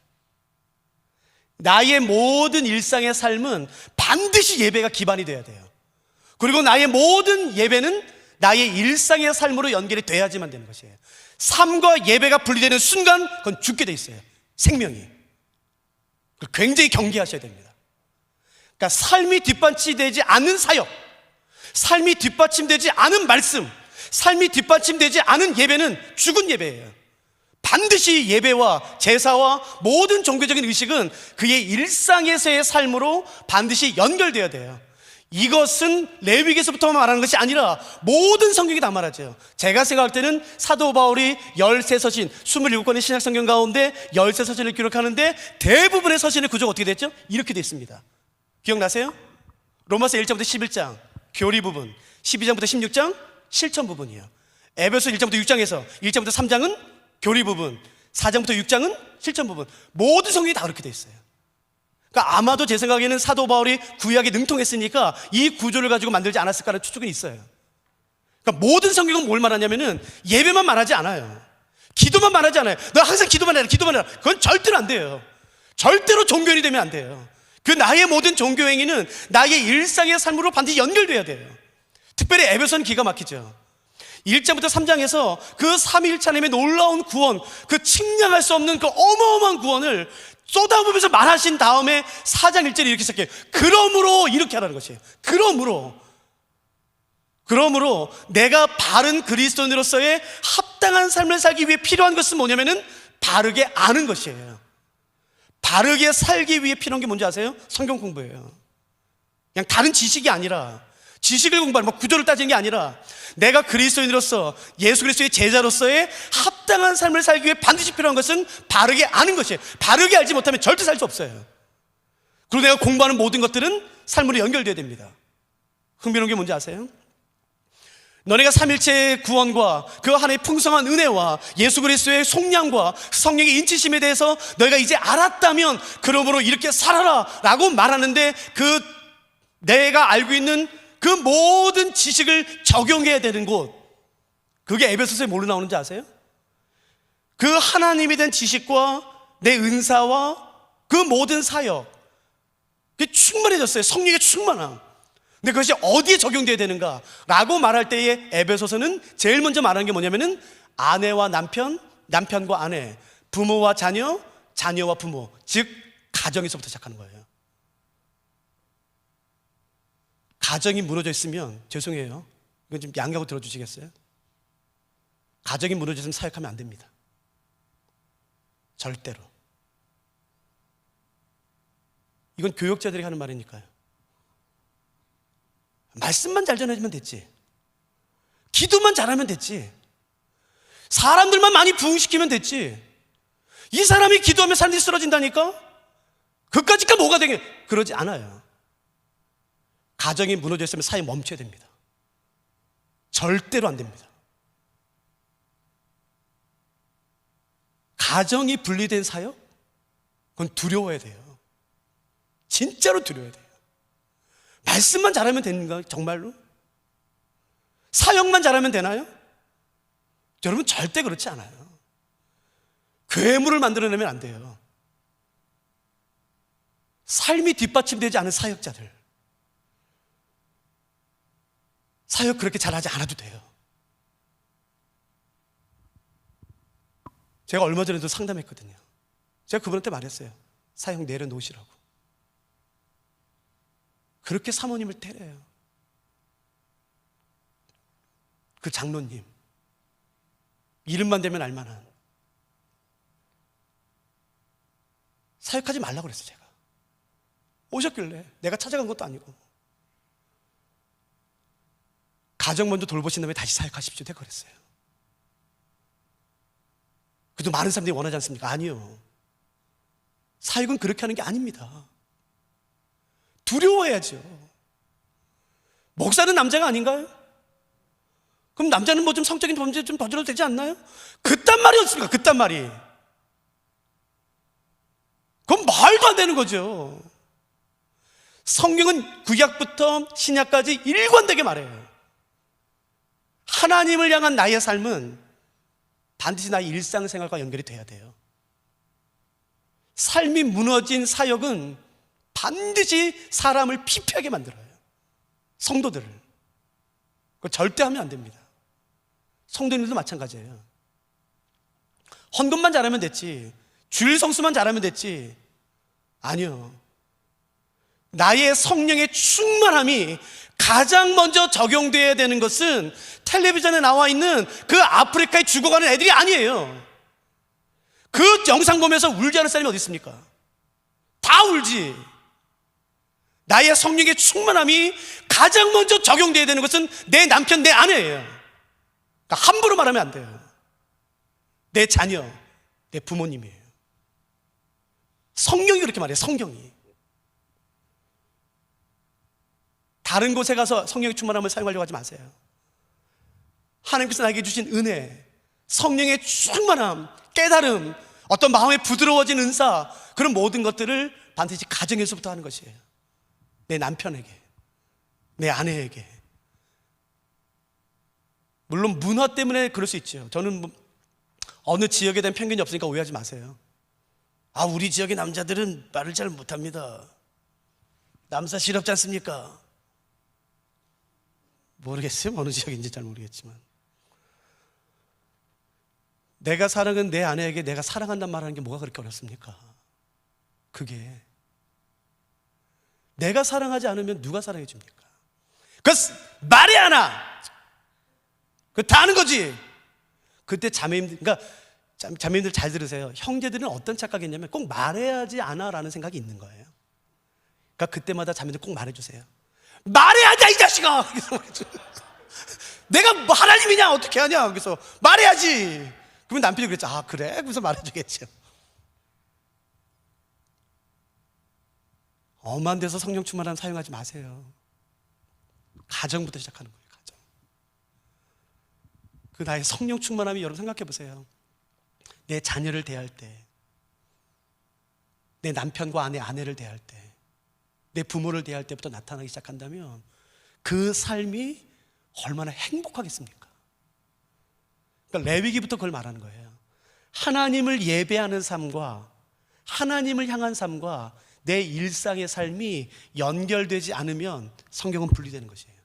나의 모든 일상의 삶은 반드시 예배가 기반이 되어야 돼요. 그리고 나의 모든 예배는 나의 일상의 삶으로 연결이 돼야지만 되는 것이에요. 삶과 예배가 분리되는 순간 그건 죽게 돼 있어요. 생명이. 굉장히 경계하셔야 됩니다. 그러니까 삶이 뒷받침되지 않는 사역, 삶이 뒷받침되지 않은 말씀, 삶이 뒷받침되지 않은 예배는 죽은 예배예요. 반드시 예배와 제사와 모든 종교적인 의식은 그의 일상에서의 삶으로 반드시 연결되어야 돼요. 이것은 레위기에서부터 말하는 것이 아니라 모든 성경이 다 말하죠. 제가 생각할 때는 사도 바울이 13서신, 27권의 신약성경 가운데 13서신을 기록하는데 대부분의 서신의 구조가 어떻게 됐죠? 이렇게 됐습니다. 기억나세요? 로마서 1장부터 11장 교리 부분, 12장부터 16장 실천 부분이에요. 에베소 1장부터 6장에서 1장부터 3장은 교리 부분, 4장부터 6장은 실천 부분. 모든 성경이 다 그렇게 돼 있어요. 그러니까 아마도 제 생각에는 사도 바울이 구약에 능통했으니까 이 구조를 가지고 만들지 않았을까라는 추측은 있어요. 그러니까 모든 성경은 뭘 말하냐면은 예배만 말하지 않아요. 기도만 말하지 않아요. 너 항상 기도만 해라, 기도만 해라. 그건 절대로 안 돼요. 절대로 종교인이 되면 안 돼요. 그 나의 모든 종교 행위는 나의 일상의 삶으로 반드시 연결돼야 돼요. 특별히 에베소는 기가 막히죠. 1장부터 3장에서 그 삼위일체 하나님의 놀라운 구원, 그 측량할 수 없는 그 어마어마한 구원을 쏟아부으면서 말하신 다음에 4장 1절에 이렇게 시작해요. 그러므로 이렇게 하라는 것이에요. 그러므로 내가 바른 그리스도인으로서의 합당한 삶을 살기 위해 필요한 것은 뭐냐면은 바르게 아는 것이에요. 바르게 살기 위해 필요한 게 뭔지 아세요? 성경 공부예요. 그냥 다른 지식이 아니라, 지식을 공부하는 구조를 따지는 게 아니라 내가 그리스도인으로서 예수 그리스도의 제자로서의 합당한 삶을 살기 위해 반드시 필요한 것은 바르게 아는 것이에요. 바르게 알지 못하면 절대 살 수 없어요. 그리고 내가 공부하는 모든 것들은 삶으로 연결되어야 됩니다. 흥미로운 게 뭔지 아세요? 너네가 삼일체의 구원과 그 하나의 풍성한 은혜와 예수 그리스도의 속량과 성령의 인치심에 대해서 너희가 이제 알았다면 그러므로 이렇게 살아라 라고 말하는데, 그 내가 알고 있는 그 모든 지식을 적용해야 되는 곳, 그게 에베소서에 뭘로 나오는지 아세요? 그 하나님에 대한 지식과 내 은사와 그 모든 사역, 그게 충만해졌어요. 성령의 충만함. 근데 그것이 어디에 적용돼야 되는가 라고 말할 때에 에베소서는 제일 먼저 말하는 게 뭐냐면은 아내와 남편, 남편과 아내, 부모와 자녀, 자녀와 부모, 즉 가정에서부터 시작하는 거예요. 가정이 무너져 있으면 죄송해요. 이건 좀 양해하고 들어주시겠어요? 가정이 무너져 있으면 사역하면 안 됩니다. 절대로. 이건 교역자들이 하는 말이니까요. 말씀만 잘 전해주면 됐지. 기도만 잘하면 됐지. 사람들만 많이 부흥시키면 됐지. 이 사람이 기도하면 사람들이 쓰러진다니까? 그까짓까 뭐가 되게 그러지 않아요. 가정이 무너져 있으면 사회 멈춰야 됩니다. 절대로 안 됩니다. 가정이 분리된 사역? 그건 두려워야 돼요. 진짜로 두려워야 돼요. 말씀만 잘하면 되는가? 정말로? 사역만 잘하면 되나요? 여러분 절대 그렇지 않아요. 괴물을 만들어내면 안 돼요. 삶이 뒷받침되지 않은 사역자들, 사역 그렇게 잘하지 않아도 돼요. 제가 얼마 전에도 상담했거든요. 제가 그분한테 말했어요. 사역 내려놓으시라고. 그렇게 사모님을 때려요. 그 장로님, 이름만 대면 알만한. 사역하지 말라고 그랬어요. 제가 오셨길래 내가 찾아간 것도 아니고. 가정 먼저 돌보신 다음에 다시 사역하십시오. 내가 그랬어요. 그래도 많은 사람들이 원하지 않습니까? 아니요. 사역은 그렇게 하는 게 아닙니다. 두려워해야죠. 목사는 남자가 아닌가요? 그럼 남자는 뭐 좀 성적인 범죄 좀 저질러도 되지 않나요? 그딴 말이 없습니까? 그딴 말이. 그건 말도 안 되는 거죠. 성경은 구약부터 신약까지 일관되게 말해요. 하나님을 향한 나의 삶은 반드시 나의 일상생활과 연결이 돼야 돼요. 삶이 무너진 사역은 반드시 사람을 피폐하게 만들어요. 성도들을. 그거 절대 하면 안 됩니다. 성도님들도 마찬가지예요. 헌금만 잘하면 됐지, 주일 성수만 잘하면 됐지. 아니요. 나의 성령의 충만함이 가장 먼저 적용돼야 되는 것은 텔레비전에 나와 있는 그 아프리카에 죽어가는 애들이 아니에요. 그 영상 보면서 울지 않을 사람이 어디 있습니까? 다 울지. 나의 성령의 충만함이 가장 먼저 적용돼야 되는 것은 내 남편, 내 아내예요. 그러니까 함부로 말하면 안 돼요. 내 자녀, 내 부모님이에요. 성경이 그렇게 말해요. 성경이. 다른 곳에 가서 성령의 충만함을 사용하려고 하지 마세요. 하나님께서 나에게 주신 은혜, 성령의 충만함, 깨달음, 어떤 마음에 부드러워진 은사, 그런 모든 것들을 반드시 가정에서부터 하는 것이에요. 내 남편에게, 내 아내에게. 물론 문화 때문에 그럴 수 있죠. 저는 뭐 어느 지역에 대한 편견이 없으니까 오해하지 마세요. 아, 우리 지역의 남자들은 말을 잘 못합니다. 남사시럽지 않습니까? 모르겠어요. 어느 지역인지 잘 모르겠지만, 내가 사랑은 내 아내에게 내가 사랑한다는 말하는 게 뭐가 그렇게 어렵습니까? 그게 내가 사랑하지 않으면 누가 사랑해 줍니까? 그 말이 하나, 그 다 하는 거지. 그때 자매님들, 그러니까 자매님들 잘 들으세요. 형제들은 어떤 착각이 있냐면 꼭 말해야지 않아라는 생각이 있는 거예요. 그러니까 그때마다 자매들 꼭 말해주세요. 말해야지 이 자식아. 내가 뭐 하나님이냐 어떻게 하냐. 그래서 말해야지. 그러면 남편이 그랬죠. 아 그래? 그래서 말해주겠죠. 엄한 데서 성령 충만함 사용하지 마세요. 가정부터 시작하는 거예요. 가정. 그 나의 성령 충만함이, 여러분 생각해 보세요. 내 자녀를 대할 때, 내 남편과 아내를 대할 때, 내 부모를 대할 때부터 나타나기 시작한다면 그 삶이 얼마나 행복하겠습니까? 그러니까 레위기부터 그걸 말하는 거예요. 하나님을 예배하는 삶과 하나님을 향한 삶과 내 일상의 삶이 연결되지 않으면 성경은 분리되는 것이에요.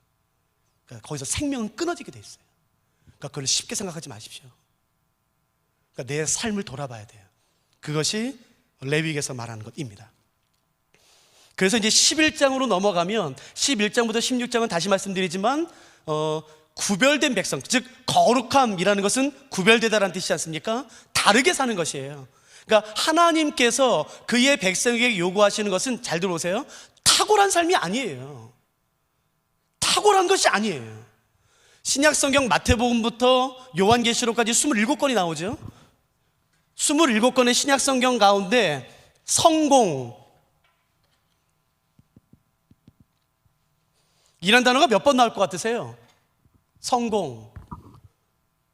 그러니까 거기서 생명은 끊어지게 돼 있어요. 그러니까 그걸 쉽게 생각하지 마십시오. 그러니까 내 삶을 돌아봐야 돼요. 그것이 레위기에서 말하는 것입니다. 그래서 이제 11장으로 넘어가면 11장부터 16장은 다시 말씀드리지만 구별된 백성, 즉 거룩함이라는 것은 구별되다라는 뜻이지 않습니까? 다르게 사는 것이에요. 그러니까 하나님께서 그의 백성에게 요구하시는 것은, 잘 들어보세요, 탁월한 삶이 아니에요. 탁월한 것이 아니에요. 신약성경 마태복음부터 요한계시록까지 27권이 나오죠. 27권의 신약성경 가운데 성공 이란 단어가 몇 번 나올 것 같으세요? 성공.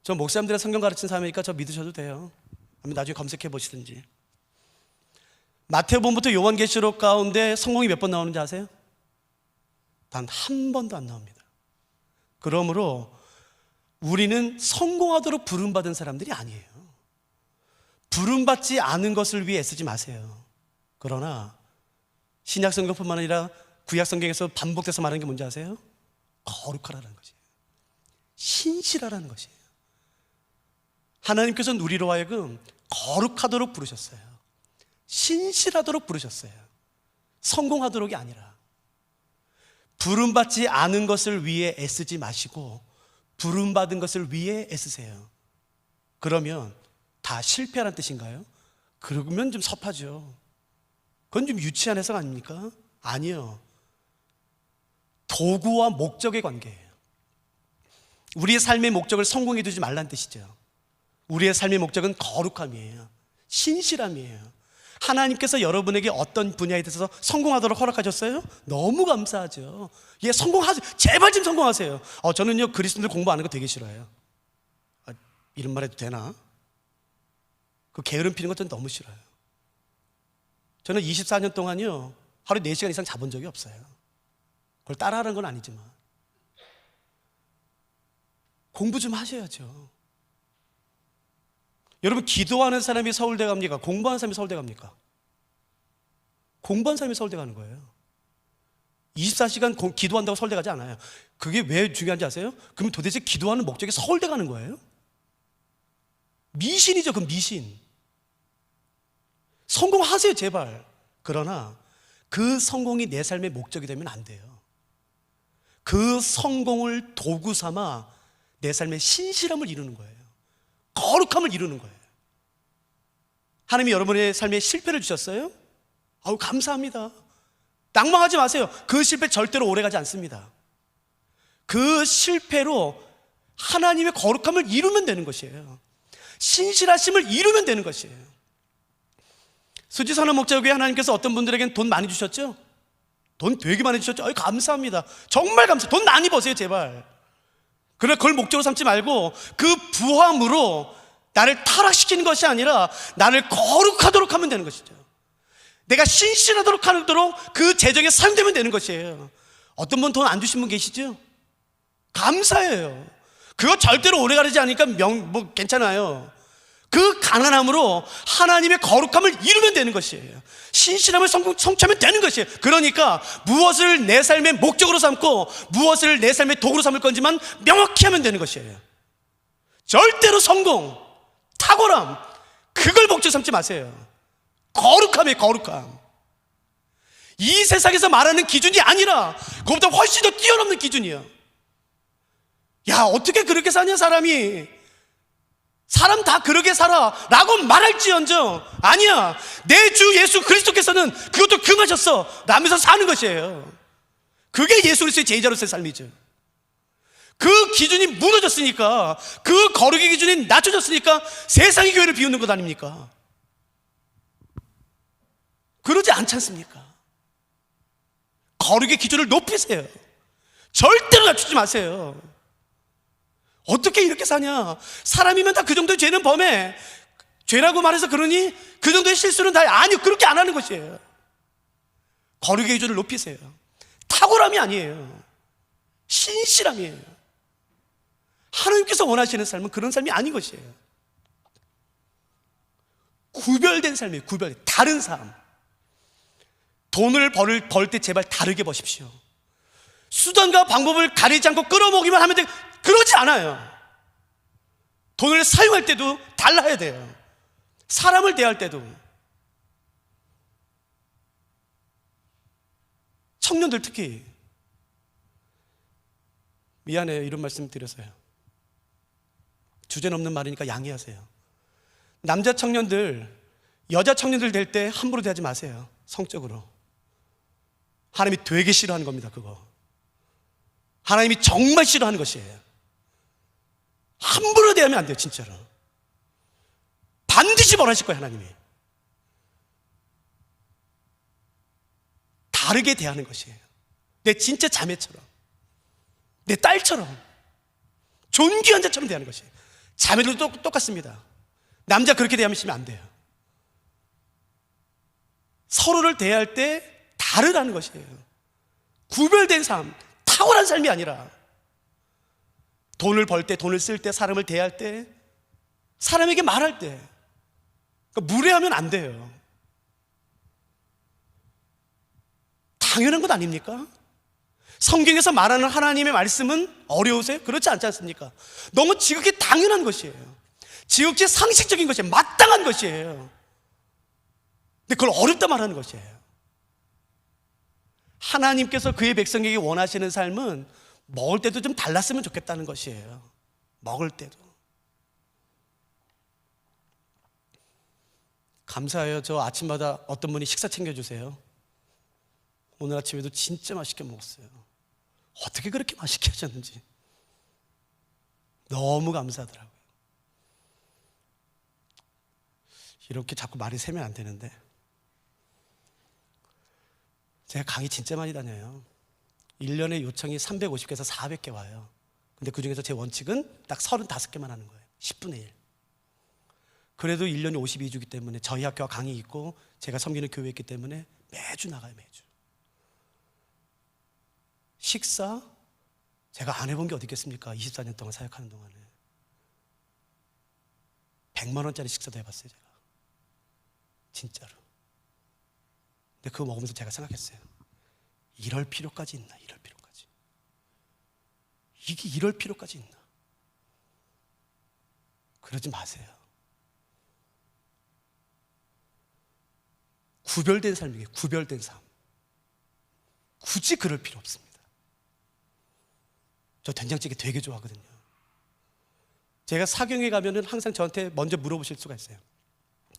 저 목사님들의 성경 가르친 사람이니까 저 믿으셔도 돼요. 아니면 나중에 검색해 보시든지. 마태복음부터 요한계시록 가운데 성공이 몇 번 나오는지 아세요? 단 한 번도 안 나옵니다. 그러므로 우리는 성공하도록 부름받은 사람들이 아니에요. 부름받지 않은 것을 위해 애쓰지 마세요. 그러나 신약성경뿐만 아니라 구약성경에서 반복돼서 말하는 게 뭔지 아세요? 거룩하라는 것이에요. 신실하라는 것이에요. 하나님께서는 우리로 하여금 거룩하도록 부르셨어요. 신실하도록 부르셨어요. 성공하도록이 아니라. 부름받지 않은 것을 위해 애쓰지 마시고 부름받은 것을 위해 애쓰세요. 그러면 다 실패하라는 뜻인가요? 그러면 좀 섭하죠. 그건 좀 유치한 해석 아닙니까? 아니요. 도구와 목적의 관계예요. 우리의 삶의 목적을 성공에 두지 말라는 뜻이죠. 우리의 삶의 목적은 거룩함이에요. 신실함이에요. 하나님께서 여러분에게 어떤 분야에 대해서 성공하도록 허락하셨어요? 너무 감사하죠. 예, 성공하세요. 제발 좀 성공하세요. 저는요, 그리스도인들 공부 안 하는 거 되게 싫어해요. 이런 말 해도 되나? 그 게으름 피는 것도 너무 싫어요. 저는 24년 동안요, 하루에 4시간 이상 자본 적이 없어요. 그걸 따라하는 건 아니지만 공부 좀 하셔야죠. 여러분, 기도하는 사람이 서울대 갑니까? 공부하는 사람이 서울대 갑니까? 공부하는 사람이 서울대 가는 거예요. 24시간 기도한다고 서울대 가지 않아요. 그게 왜 중요한지 아세요? 그럼 도대체 기도하는 목적이 서울대 가는 거예요? 미신이죠. 그 미신. 성공하세요, 제발. 그러나 그 성공이 내 삶의 목적이 되면 안 돼요. 그 성공을 도구 삼아 내 삶의 신실함을 이루는 거예요. 거룩함을 이루는 거예요. 하나님이 여러분의 삶에 실패를 주셨어요? 감사합니다. 낭망하지 마세요. 그 실패 절대로 오래가지 않습니다. 그 실패로 하나님의 거룩함을 이루면 되는 것이에요. 신실하심을 이루면 되는 것이에요. 수지선언 목자교회 하나님께서 어떤 분들에게는 돈 많이 주셨죠? 돈 되게 많이 주셨죠? 감사합니다. 정말 감사해요. 돈 많이 버세요, 제발. 그러나 그걸 목적으로 삼지 말고 그 부함으로 나를 타락시키는 것이 아니라 나를 거룩하도록 하면 되는 것이죠. 내가 신실하도록 하도록 그 재정에 사용되면 되는 것이에요. 어떤 분 돈 안 주신 분 계시죠? 감사해요. 그거 절대로 오래 가르지 않으니까 괜찮아요. 그 가난함으로 하나님의 거룩함을 이루면 되는 것이에요. 신실함을 성취하면 되는 것이에요. 그러니까 무엇을 내 삶의 목적으로 삼고 무엇을 내 삶의 도구로 삼을 건지만 명확히 하면 되는 것이에요. 절대로 성공, 탁월함, 그걸 목적 삼지 마세요. 거룩함이에요. 거룩함. 이 세상에서 말하는 기준이 아니라 그것보다 훨씬 더 뛰어넘는 기준이에요. 야, 어떻게 그렇게 사냐 사람이. 사람 다 그렇게 살아 라고 말할지언정 아니야, 내 주 예수 그리스도께서는 그것도 금하셨어 라면서 사는 것이에요. 그게 예수 그리스도의 제자로서의 삶이죠. 그 기준이 무너졌으니까, 그 거룩의 기준이 낮춰졌으니까 세상의 교회를 비우는 것 아닙니까? 그러지 않지 않습니까? 거룩의 기준을 높이세요. 절대로 낮추지 마세요. 어떻게 이렇게 사냐? 사람이면 다 그 정도의 죄는 범해. 죄라고 말해서 그러니 그 정도의 실수는 다 아니요, 그렇게 안 하는 것이에요. 거룩의 기준을 높이세요. 탁월함이 아니에요. 신실함이에요. 하나님께서 원하시는 삶은 그런 삶이 아닌 것이에요. 구별된 삶이에요. 다른 삶. 돈을 벌 때 제발 다르게 버십시오. 수단과 방법을 가리지 않고 끌어모기만 하면 돼. 그러지 않아요. 돈을 사용할 때도 달라야 돼요. 사람을 대할 때도. 청년들 특히 미안해요. 이런 말씀 드려서요. 주제넘는 말이니까 양해하세요. 남자 청년들, 여자 청년들 될 때 함부로 대하지 마세요. 성적으로. 하나님이 되게 싫어하는 겁니다. 그거 하나님이 정말 싫어하는 것이에요. 함부로 대하면 안 돼요. 진짜로 반드시 벌하실 거예요. 하나님이 다르게 대하는 것이에요. 내 진짜 자매처럼, 내 딸처럼, 존귀한 자처럼 대하는 것이에요. 자매들도 똑같습니다. 남자 그렇게 대하시면 안 돼요. 서로를 대할 때 다르다는 것이에요. 구별된 삶, 탁월한 삶이 아니라 돈을 벌 때, 돈을 쓸 때, 사람을 대할 때, 사람에게 말할 때 그러니까 무례하면 안 돼요. 당연한 것 아닙니까? 성경에서 말하는 하나님의 말씀은 어려우세요? 그렇지 않지 않습니까? 너무 지극히 당연한 것이에요. 지극히 상식적인 것이에요. 마땅한 것이에요. 근데 그걸 어렵다 말하는 것이에요. 하나님께서 그의 백성에게 원하시는 삶은 먹을 때도 좀 달랐으면 좋겠다는 것이에요. 먹을 때도. 감사해요. 저 아침마다 어떤 분이 식사 챙겨주세요. 오늘 아침에도 진짜 맛있게 먹었어요. 어떻게 그렇게 맛있게 하셨는지 너무 감사하더라고요. 이렇게 자꾸 말이 새면 안 되는데 제가 강의 진짜 많이 다녀요. 1년에 요청이 350개에서 400개 와요. 근데 그 중에서 제 원칙은 딱 35개만 하는 거예요. 10분의 1. 그래도 1년이 52주기 때문에 저희 학교와 강의 있고 제가 섬기는 교회 있기 때문에 매주 나가요. 매주. 식사 제가 안 해본 게 어디 있겠습니까? 24년 동안 사역하는 동안에 100만 원짜리 식사도 해봤어요. 제가 진짜로. 근데 그거 먹으면서 제가 생각했어요. 이럴 필요까지 있나? 이럴 필요까지. 이게 이럴 필요까지 있나? 그러지 마세요. 구별된 삶이에요. 구별된 삶. 굳이 그럴 필요 없습니다. 저 된장찌개 되게 좋아하거든요. 제가 사경에 가면은 항상 저한테 먼저 물어보실 수가 있어요.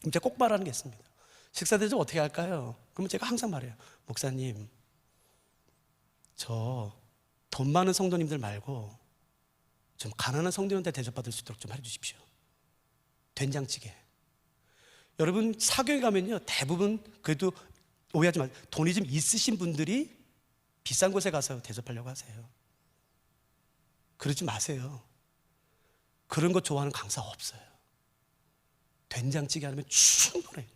그럼 제가 꼭 말하는 게 있습니다. 식사 대접 어떻게 할까요? 그러면 제가 항상 말해요. 목사님, 저 돈 많은 성도님들 말고 좀 가난한 성도님한테 대접받을 수 있도록 좀 해주십시오. 된장찌개. 여러분 사경에 가면요 대부분 그래도 오해하지 마세요. 돈이 좀 있으신 분들이 비싼 곳에 가서 대접하려고 하세요. 그러지 마세요. 그런 거 좋아하는 강사 없어요. 된장찌개 하면 충분해요.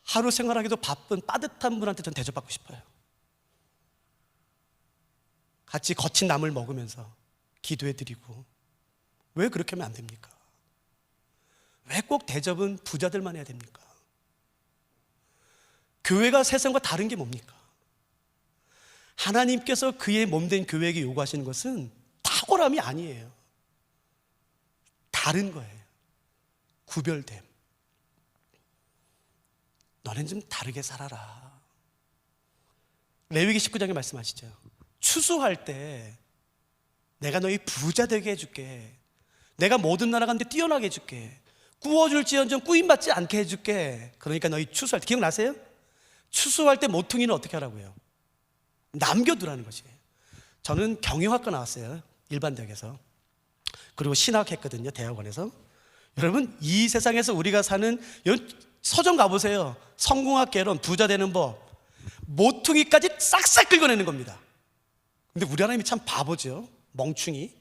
하루 생활하기도 바쁜 빠듯한 분한테 전 대접받고 싶어요. 같이 거친 나물 먹으면서 기도해드리고. 왜 그렇게 하면 안 됩니까? 왜 꼭 대접은 부자들만 해야 됩니까? 교회가 세상과 다른 게 뭡니까? 하나님께서 그의 몸된 교회에게 요구하시는 것은 탁월함이 아니에요. 다른 거예요. 구별됨. 너는 좀 다르게 살아라. 레위기 19장에 말씀하시죠. 추수할 때 내가 너희 부자 되게 해줄게. 내가 모든 나라 가운데 뛰어나게 해줄게. 구워줄지언정 꾸임받지 않게 해줄게. 그러니까 너희 추수할 때 기억나세요? 추수할 때 모퉁이는 어떻게 하라고요? 남겨두라는 것이에요. 저는 경영학과 나왔어요. 일반대학에서. 그리고 신학했거든요. 대학원에서. 여러분 이 세상에서 우리가 사는 서점 가보세요. 성공학 개론, 부자 되는 법, 모퉁이까지 싹싹 긁어내는 겁니다. 근데 우리 하나님이 참 바보죠. 멍충이.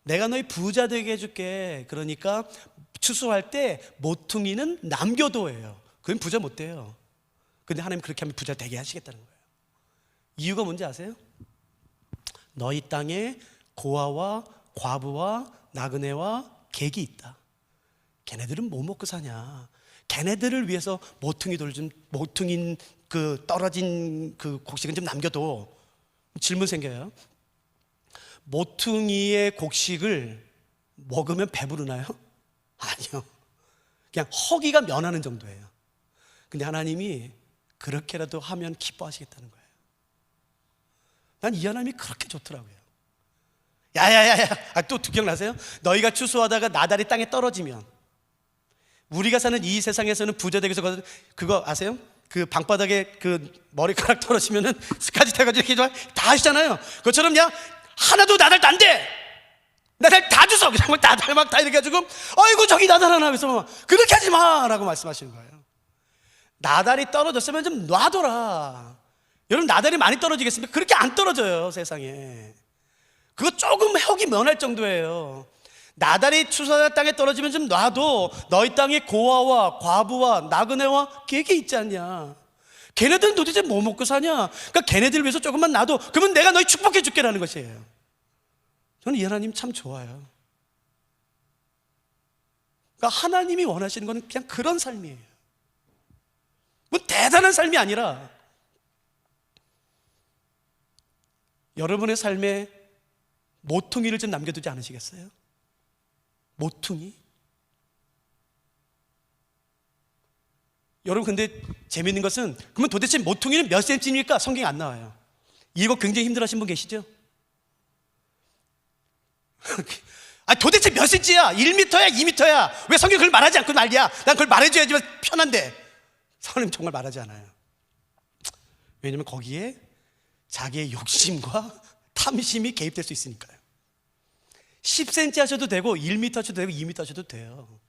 내가 너희 부자 되게 해줄게. 그러니까 추수할 때 모퉁이는 남겨둬요. 그건 부자 못 돼요. 근데 하나님 그렇게 하면 부자 되게 하시겠다는 거예요. 이유가 뭔지 아세요? 너희 땅에 고아와 과부와 나그네와 객이 있다. 걔네들은 뭐 먹고 사냐? 걔네들을 위해서 모퉁이 돌 좀, 모퉁인 그 떨어진 그 곡식은 좀 남겨둬. 질문 생겨요. 모퉁이의 곡식을 먹으면 배부르나요? 아니요. 그냥 허기가 면하는 정도예요. 근데 하나님이 그렇게라도 하면 기뻐하시겠다는 거예요. 난 이 하나님이 그렇게 좋더라고요. 야야야야, 또 기억나세요? 너희가 추수하다가 나달이 땅에 떨어지면, 우리가 사는 이 세상에서는 부자되기서 그거 아세요? 그 방바닥에 그 머리카락 떨어지면은 스카치 태가지고 이렇게 다 하시잖아요. 그것처럼 그냥 하나도 나달도 안 돼. 나달 다 주워. 그냥 막 나달 막 다 이렇게 해가지고, 아이고 저기 나달 하나 해서 그렇게 하지 마라고 말씀하시는 거예요. 나달이 떨어졌으면 좀 놔둬라. 여러분, 나달이 많이 떨어지겠습니까? 그렇게 안 떨어져요, 세상에. 그거 조금 혹이 면할 정도예요. 나달이 추수하는 땅에 떨어지면 좀 놔도 너희 땅에 고아와 과부와 나그네와 개개 있지 않냐. 걔네들은 도대체 뭐 먹고 사냐. 그러니까 걔네들 위해서 조금만 놔도, 그러면 내가 너희 축복해 줄게라는 것이에요. 저는 이 하나님 참 좋아요. 그러니까 하나님이 원하시는 건 그냥 그런 삶이에요. 뭐 대단한 삶이 아니라, 여러분의 삶에 모퉁이를 좀 남겨두지 않으시겠어요? 모퉁이? 여러분, 근데 재밌는 것은, 그러면 도대체 모퉁이는 몇 센치입니까? 성경에 안 나와요. 이거 굉장히 힘들어하신 분 계시죠? 도대체 몇 센치야? 1m야? 2m야? 왜 성경이 그걸 말하지 않고 난리야? 난 그걸 말해줘야지만 편한데. 성님 정말 말하지 않아요. 왜냐면 거기에 자기의 욕심과 탐심이 개입될 수 있으니까요. 10cm 하셔도 되고 1m 하셔도 되고 2m 하셔도 돼요.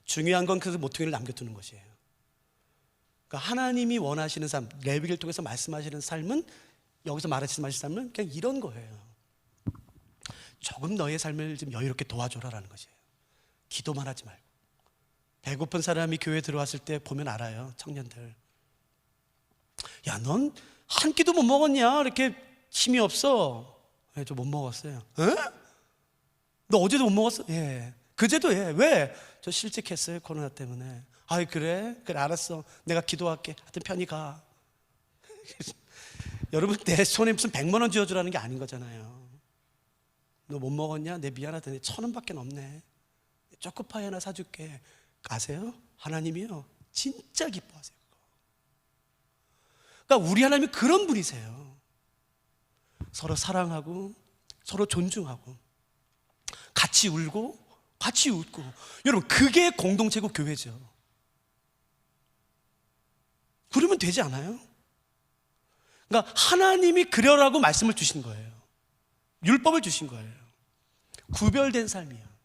중요한 건 그 모퉁이를 남겨두는 것이에요. 그러니까 하나님이 원하시는 삶, 레위기를 통해서 말씀하시는 삶은, 여기서 말씀하시는 삶은 그냥 이런 거예요. 조금 너의 삶을 좀 여유롭게 도와줘라라는 것이에요. 기도만 하지 말고. 배고픈 사람이 교회에 들어왔을 때 보면 알아요. 청년들, 야, 넌 한 끼도 못 먹었냐? 이렇게 힘이 없어. 예, 저 못 먹었어요. 에? 너 어제도 못 먹었어? 예. 그제도. 예. 왜? 저 실직했어요, 코로나 때문에. 아이, 그래? 그래, 알았어. 내가 기도할게. 하여튼 편히 가. 여러분, 내 손에 무슨 100만 원 쥐어주라는 게 아닌 거잖아요. 너 못 먹었냐? 내 미안하더니 1,000원밖에 없네. 초코파이 하나 사줄게. 아세요? 하나님이요, 진짜 기뻐하세요. 그러니까 우리 하나님이 그런 분이세요. 서로 사랑하고 서로 존중하고 같이 울고 같이 웃고. 여러분, 그게 공동체고 교회죠. 그러면 되지 않아요? 그러니까 하나님이 그러라고 말씀을 주신 거예요. 율법을 주신 거예요. 구별된 삶이요.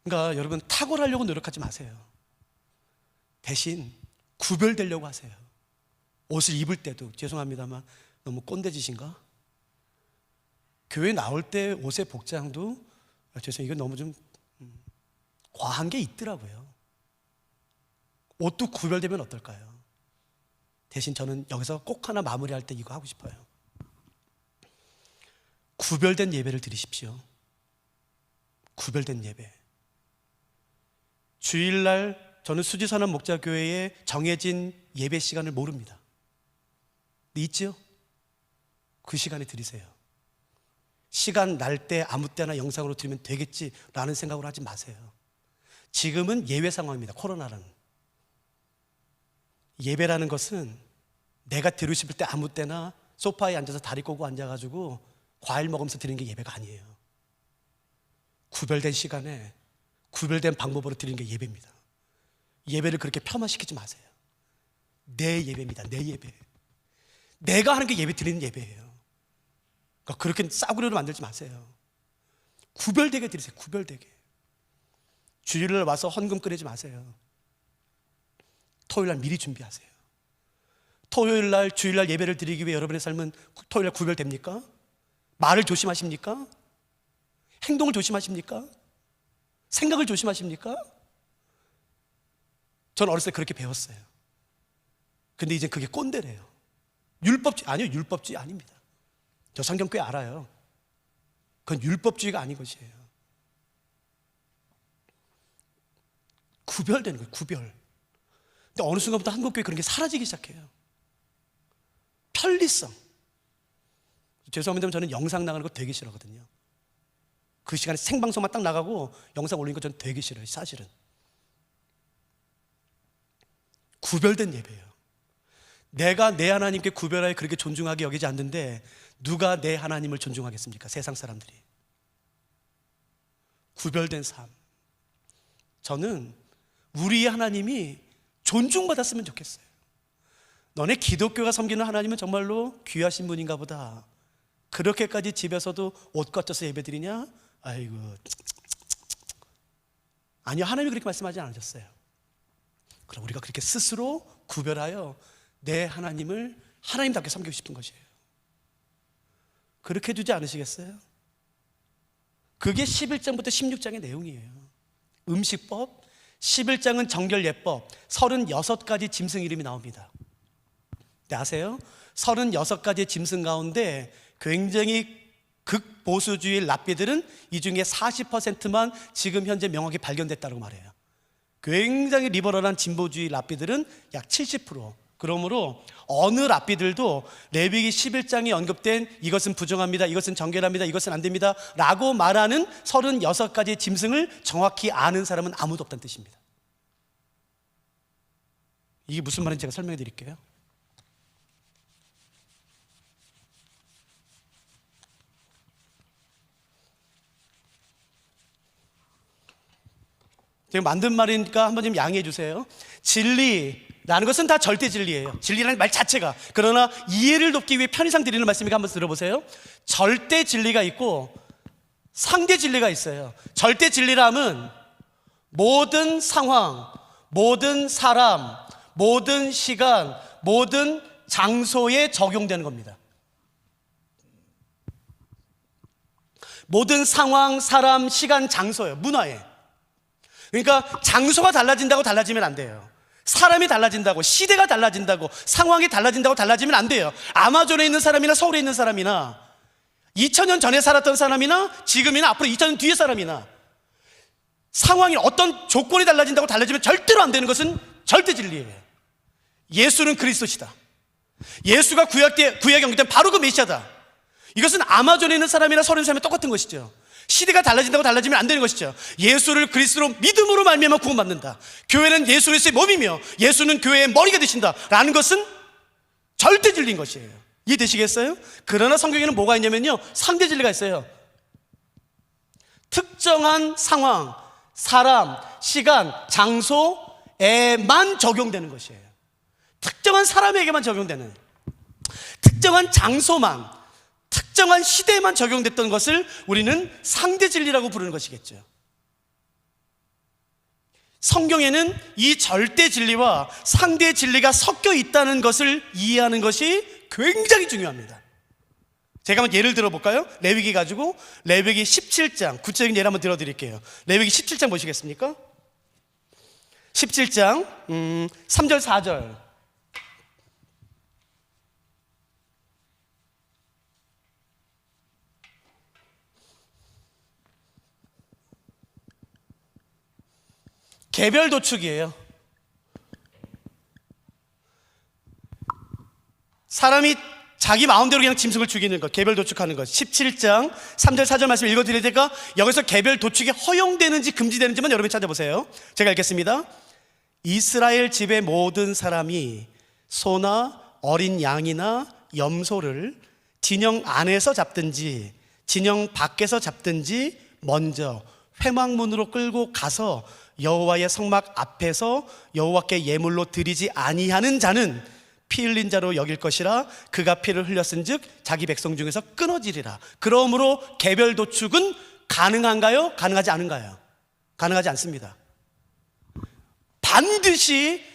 그러니까 여러분, 탁월하려고 노력하지 마세요. 대신 구별되려고 하세요. 옷을 입을 때도, 죄송합니다만 너무 꼰대짓인가? 교회 나올 때 옷의 복장도, 죄송해요, 이건 너무 좀 과한 게 있더라고요. 옷도 구별되면 어떨까요? 대신 저는 여기서 꼭 하나 마무리할 때 이거 하고 싶어요. 구별된 예배를 드리십시오. 구별된 예배. 주일날 저는 수지선한 목자교회에 정해진 예배 시간을 모릅니다. 근데 있죠? 그 시간에 드리세요. 시간 날 때 아무 때나 영상으로 드리면 되겠지라는 생각으로 하지 마세요. 지금은 예외 상황입니다. 코로나라는. 예배라는 것은 내가 드리고 싶을 때 아무 때나 소파에 앉아서 다리 꼬고 앉아가지고 과일 먹으면서 드리는 게 예배가 아니에요. 구별된 시간에 구별된 방법으로 드리는 게 예배입니다. 예배를 그렇게 폄하시키지 마세요. 내 예배입니다. 내 예배. 내가 하는 게 예배 드리는 예배예요. 그러니까 그렇게 싸구려로 만들지 마세요. 구별되게 드리세요. 구별되게. 주일날 와서 헌금 꺼내지 마세요. 토요일날 미리 준비하세요. 토요일날, 주일날 예배를 드리기 위해 여러분의 삶은 토요일날 구별됩니까? 말을 조심하십니까? 행동을 조심하십니까? 생각을 조심하십니까? 저는 어렸을 때 그렇게 배웠어요. 근데 이제 그게 꼰대래요. 율법주의, 아니요, 율법주의 아닙니다. 저 성경 꽤 알아요. 그건 율법주의가 아닌 것이에요. 구별되는 거예요. 구별. 근데 어느 순간부터 한국교회 그런 게 사라지기 시작해요. 편리성. 죄송합니다만 저는 영상 나가는 거 되게 싫어하거든요. 그 시간에 생방송만 딱 나가고 영상 올리는 거 저는 되게 싫어요, 사실은. 구별된 예배예요. 내가 내 하나님께 구별하여 그렇게 존중하게 여기지 않는데 누가 내 하나님을 존중하겠습니까? 세상 사람들이. 구별된 삶. 저는 우리의 하나님이 존중받았으면 좋겠어요. 너네 기독교가 섬기는 하나님은 정말로 귀하신 분인가 보다. 그렇게까지 집에서도 옷 갖춰서 예배드리냐? 아이고. 아니요, 하나님이 그렇게 말씀하지 않으셨어요. 그럼 우리가 그렇게 스스로 구별하여 내 하나님을 하나님답게 섬기고 싶은 것이에요. 그렇게 해주지 않으시겠어요? 그게 11장부터 16장의 내용이에요. 음식법, 11장은 정결예법, 36가지 짐승 이름이 나옵니다. 근데 아세요? 36가지의 짐승 가운데 굉장히 극보수주의 랍비들은 이 중에 40%만 지금 현재 명확히 발견됐다고 말해요. 굉장히 리버럴한 진보주의 랍비들은 약 70%. 그러므로 어느 랍비들도 레위기 11장에 언급된 이것은 부정합니다, 이것은 정결합니다, 이것은 안 됩니다 라고 말하는 36가지의 짐승을 정확히 아는 사람은 아무도 없다는 뜻입니다. 이게 무슨 말인지 제가 설명해 드릴게요. 제가 만든 말이니까 한번 좀 양해해 주세요. 진리라는 것은 다 절대 진리예요. 진리라는 말 자체가. 그러나 이해를 돕기 위해 편의상 드리는 말씀이니까 한번 들어보세요. 절대 진리가 있고 상대 진리가 있어요. 절대 진리라면 모든 상황, 모든 사람, 모든 시간, 모든 장소에 적용되는 겁니다. 모든 상황, 사람, 시간, 장소예요. 문화에. 그러니까 장소가 달라진다고 달라지면 안 돼요. 사람이 달라진다고, 시대가 달라진다고, 상황이 달라진다고 달라지면 안 돼요. 아마존에 있는 사람이나 서울에 있는 사람이나 2000년 전에 살았던 사람이나 지금이나 앞으로 2000년 뒤의 사람이나 상황이 어떤 조건이 달라진다고 달라지면 절대로 안 되는 것은 절대 진리예요. 예수는 그리스도시다. 예수가 구약에 언급된 바로 그 메시아다. 이것은 아마존에 있는 사람이나 서울에 있는 사람이 똑같은 것이죠. 시대가 달라진다고 달라지면 안 되는 것이죠. 예수를 그리스도로 믿음으로 말미암아 구원받는다. 교회는 예수 그리스도의 몸이며 예수는 교회의 머리가 되신다 라는 것은 절대 진리인 것이에요. 이해되시겠어요? 그러나 성경에는 뭐가 있냐면요, 상대 진리가 있어요. 특정한 상황, 사람, 시간, 장소에만 적용되는 것이에요. 특정한 사람에게만 적용되는, 특정한 장소만, 특정한 시대에만 적용됐던 것을 우리는 상대 진리라고 부르는 것이겠죠. 성경에는 이 절대 진리와 상대 진리가 섞여 있다는 것을 이해하는 것이 굉장히 중요합니다. 제가 한번 예를 들어볼까요? 레위기 가지고 레위기 17장, 구체적인 예를 한번 들어드릴게요. 레위기 17장 보시겠습니까? 17장 3절 4절. 개별 도축이에요. 사람이 자기 마음대로 그냥 짐승을 죽이는 것, 개별 도축하는 것. 17장 3절 4절 말씀 읽어드릴 테니까 여기서 개별 도축이 허용되는지 금지되는지만 여러분이 찾아보세요. 제가 읽겠습니다. 이스라엘 집의 모든 사람이 소나 어린 양이나 염소를 진영 안에서 잡든지 진영 밖에서 잡든지 먼저 회막문으로 끌고 가서 여호와의 성막 앞에서 여호와께 예물로 드리지 아니하는 자는 피 흘린 자로 여길 것이라. 그가 피를 흘렸은즉 자기 백성 중에서 끊어지리라. 그러므로 개별 도축은 가능한가요? 가능하지 않은가요? 가능하지 않습니다. 반드시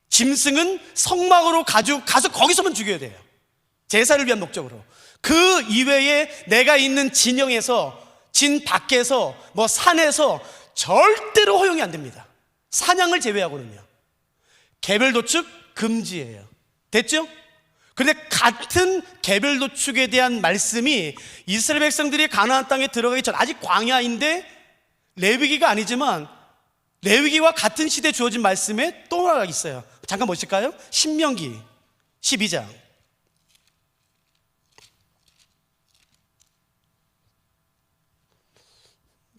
짐승은 성막으로 가서 거기서만 죽여야 돼요. 제사를 위한 목적으로. 그 이외에 내가 있는 진영에서, 진 밖에서, 뭐 산에서 절대로 허용이 안 됩니다. 사냥을 제외하고는요. 개별 도축 금지예요. 됐죠? 그런데 같은 개별 도축에 대한 말씀이 이스라엘 백성들이 가나안 땅에 들어가기 전, 아직 광야인데 레위기가 아니지만 레위기와 같은 시대에 주어진 말씀에 또 하나 있어요. 잠깐 보실까요? 신명기 12장.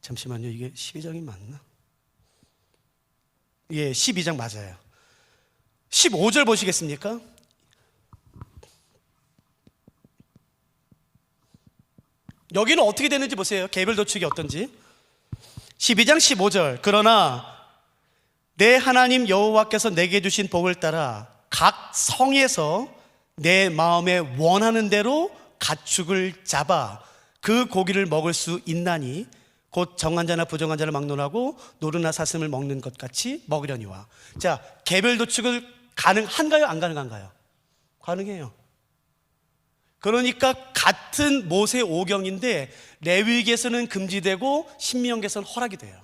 잠시만요, 이게 12장이 맞나? 예, 12장 맞아요. 15절 보시겠습니까? 여기는 어떻게 되는지 보세요. 개별 도축이 어떤지. 12장 15절. 그러나 내 하나님 여호와께서 내게 주신 복을 따라 각 성에서 내 마음에 원하는 대로 가축을 잡아 그 고기를 먹을 수 있나니 곧 정한 자나 부정한 자를 막론하고 노루나 사슴을 먹는 것 같이 먹으려니와. 자, 개별 도축을 가능한가요? 안 가능한가요? 가능해요. 그러니까 같은 모세 오경인데 레위기에서는 금지되고 신명기에서는 허락이 돼요.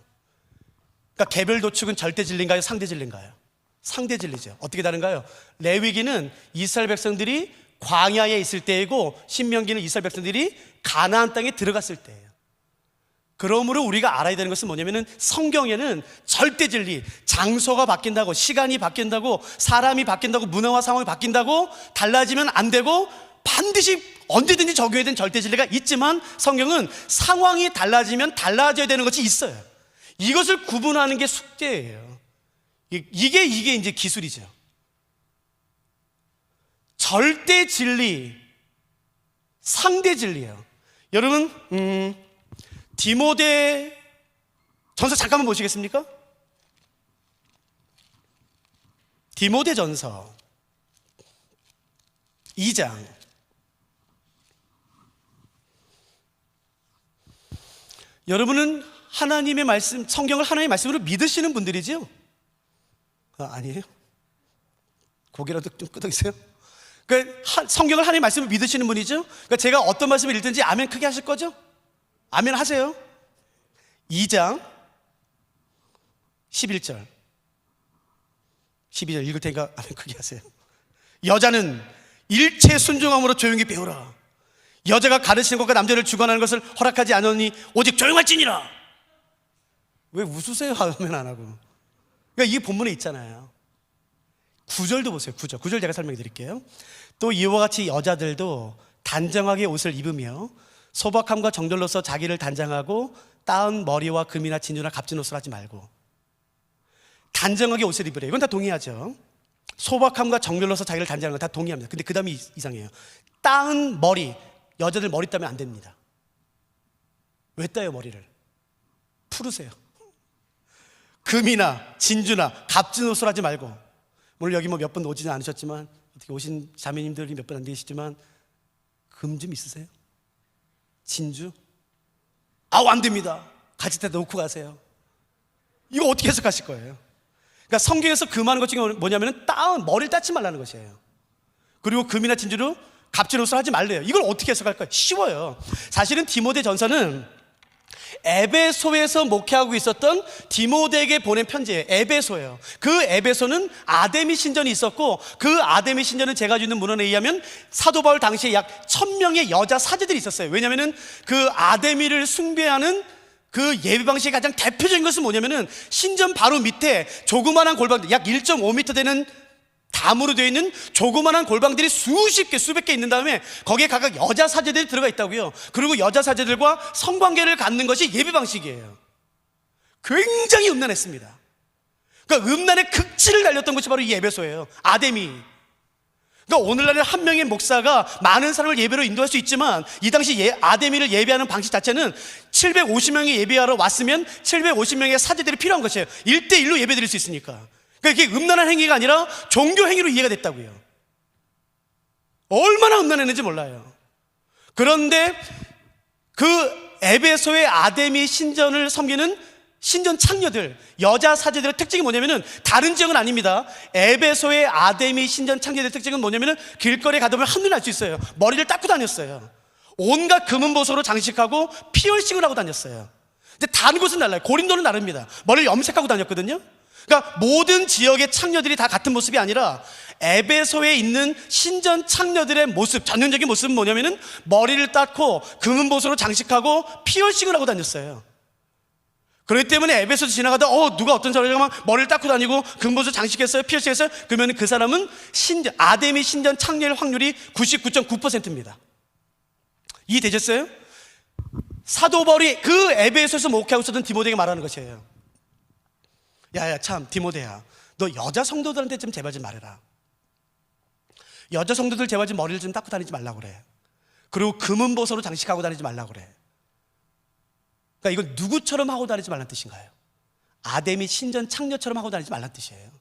그러니까 개별 도축은 절대 진리인가요? 상대 진리인가요? 상대 진리죠. 어떻게 다른가요? 레위기는 이스라엘 백성들이 광야에 있을 때이고 신명기는 이스라엘 백성들이 가나안 땅에 들어갔을 때예요. 그러므로 우리가 알아야 되는 것은 뭐냐면은 성경에는 절대 진리, 장소가 바뀐다고, 시간이 바뀐다고, 사람이 바뀐다고, 문화와 상황이 바뀐다고 달라지면 안 되고 반드시 언제든지 적용해야 되는 절대 진리가 있지만 성경은 상황이 달라지면 달라져야 되는 것이 있어요. 이것을 구분하는 게 숙제예요. 이게 이제 기술이죠. 절대 진리, 상대 진리예요. 여러분, 디모데 전서 잠깐만 보시겠습니까? 디모데 전서 2장. 여러분은 하나님의 말씀, 성경을 하나님의 말씀으로 믿으시는 분들이죠? 아니에요? 고개라도 좀 끄덕이세요? 그러니까 성경을 하나님의 말씀을 믿으시는 분이죠? 그러니까 제가 어떤 말씀을 읽든지 아멘 크게 하실 거죠? 아멘 하세요. 2장 11절 12절 읽을 테니까 아멘 크게 하세요. 여자는 일체 순종함으로 조용히 배우라. 여자가 가르치는 것과 남자를 주관하는 것을 허락하지 않으니 오직 조용할지니라. 왜 웃으세요? 하면 안 하고. 그러니까 이게 본문에 있잖아요. 9절도 보세요. 9절 제가 설명해 드릴게요. 또 이와 같이 여자들도 단정하게 옷을 입으며 소박함과 정절로서 자기를 단장하고 따은 머리와 금이나 진주나 값진 옷을 하지 말고. 단정하게 옷을 입으래. 이건 다 동의하죠. 소박함과 정절로서 자기를 단장하는 거 다 동의합니다. 근데 그 다음이 이상해요. 따은 머리. 여자들 머리 따면 안 됩니다. 왜 따요 머리를? 풀으세요. 금이나 진주나 값진 옷을 하지 말고. 물론 여기 뭐 몇 분 오지는 않으셨지만 어떻게 오신 자매님들이 몇 분 안 계시지만 금 좀 있으세요? 진주? 아우 안 됩니다. 가질 때 놓고 가세요. 이거 어떻게 해석하실 거예요? 그러니까 성경에서 금하는 것 중에 뭐냐면 머리를 따지 말라는 것이에요. 그리고 금이나 진주로 값진 옷을 하지 말래요. 이걸 어떻게 해석할까요? 쉬워요. 사실은 디모데 전서는 에베소에서 목회하고 있었던 디모데에게 보낸 편지예요. 에베소예요. 그 에베소는 아데미 신전이 있었고 그 아데미 신전은 제가 가지고 있는 문헌에 의하면 사도 바울 당시에 약 1000명의 여자 사제들이 있었어요. 왜냐하면 그 아데미를 숭배하는 그 예배 방식의 가장 대표적인 것은 뭐냐면은 신전 바로 밑에 조그만한 골방들 약 1.5m 되는 담으로 되어 있는 조그만한 골방들이 수십 개, 수백 개 있는 다음에 거기에 각각 여자 사제들이 들어가 있다고요. 그리고 여자 사제들과 성관계를 갖는 것이 예배 방식이에요. 굉장히 음란했습니다. 그러니까 음란의 극치를 달렸던 곳이 바로 이 에베소예요. 아데미. 그러니까 오늘날에 한 명의 목사가 많은 사람을 예배로 인도할 수 있지만 이 당시 아데미를 예배하는 방식 자체는 750명이 예배하러 왔으면 750명의 사제들이 필요한 것이에요. 1대1로 예배 드릴 수 있으니까. 그러니까 이게 음란한 행위가 아니라 종교 행위로 이해가 됐다고요. 얼마나 음란했는지 몰라요. 그런데 그 에베소의 아데미 신전을 섬기는 신전 창녀들, 여자 사제들의 특징이 뭐냐면은 다른 지역은 아닙니다. 에베소의 아데미 신전 창녀들의 특징은 뭐냐면은 길거리에 가다 보면 한눈에 알 수 있어요. 머리를 닦고 다녔어요. 온갖 금은보석으로 장식하고 피어싱을 하고 다녔어요. 근데 다른 곳은 달라요. 고린도는 다릅니다. 머리를 염색하고 다녔거든요. 그러니까 모든 지역의 창녀들이 다 같은 모습이 아니라 에베소에 있는 신전 창녀들의 모습, 전형적인 모습은 뭐냐면은 머리를 닦고 금은보석으로 장식하고 피어싱을 하고 다녔어요. 그렇기 때문에 에베소에서 지나가다 누가 어떤 사람이 머리를 닦고 다니고 금보석 장식했어요, 피어싱했어요. 그러면 그 사람은 아데미 신전 창녀일 확률이 99.9%입니다. 이해되셨어요? 사도 바울이 그 에베소에서 목회하고 있었던 디모데에게 말하는 것이에요. 야야 참 디모데야, 너 여자 성도들한테 좀 제발 좀 말해라. 여자 성도들 제발 좀 머리를 좀 닦고 다니지 말라고 그래. 그리고 금은보서로 장식하고 다니지 말라고 그래. 그러니까 이걸 누구처럼 하고 다니지 말란 뜻인가요? 아담이 신전 창녀처럼 하고 다니지 말란 뜻이에요.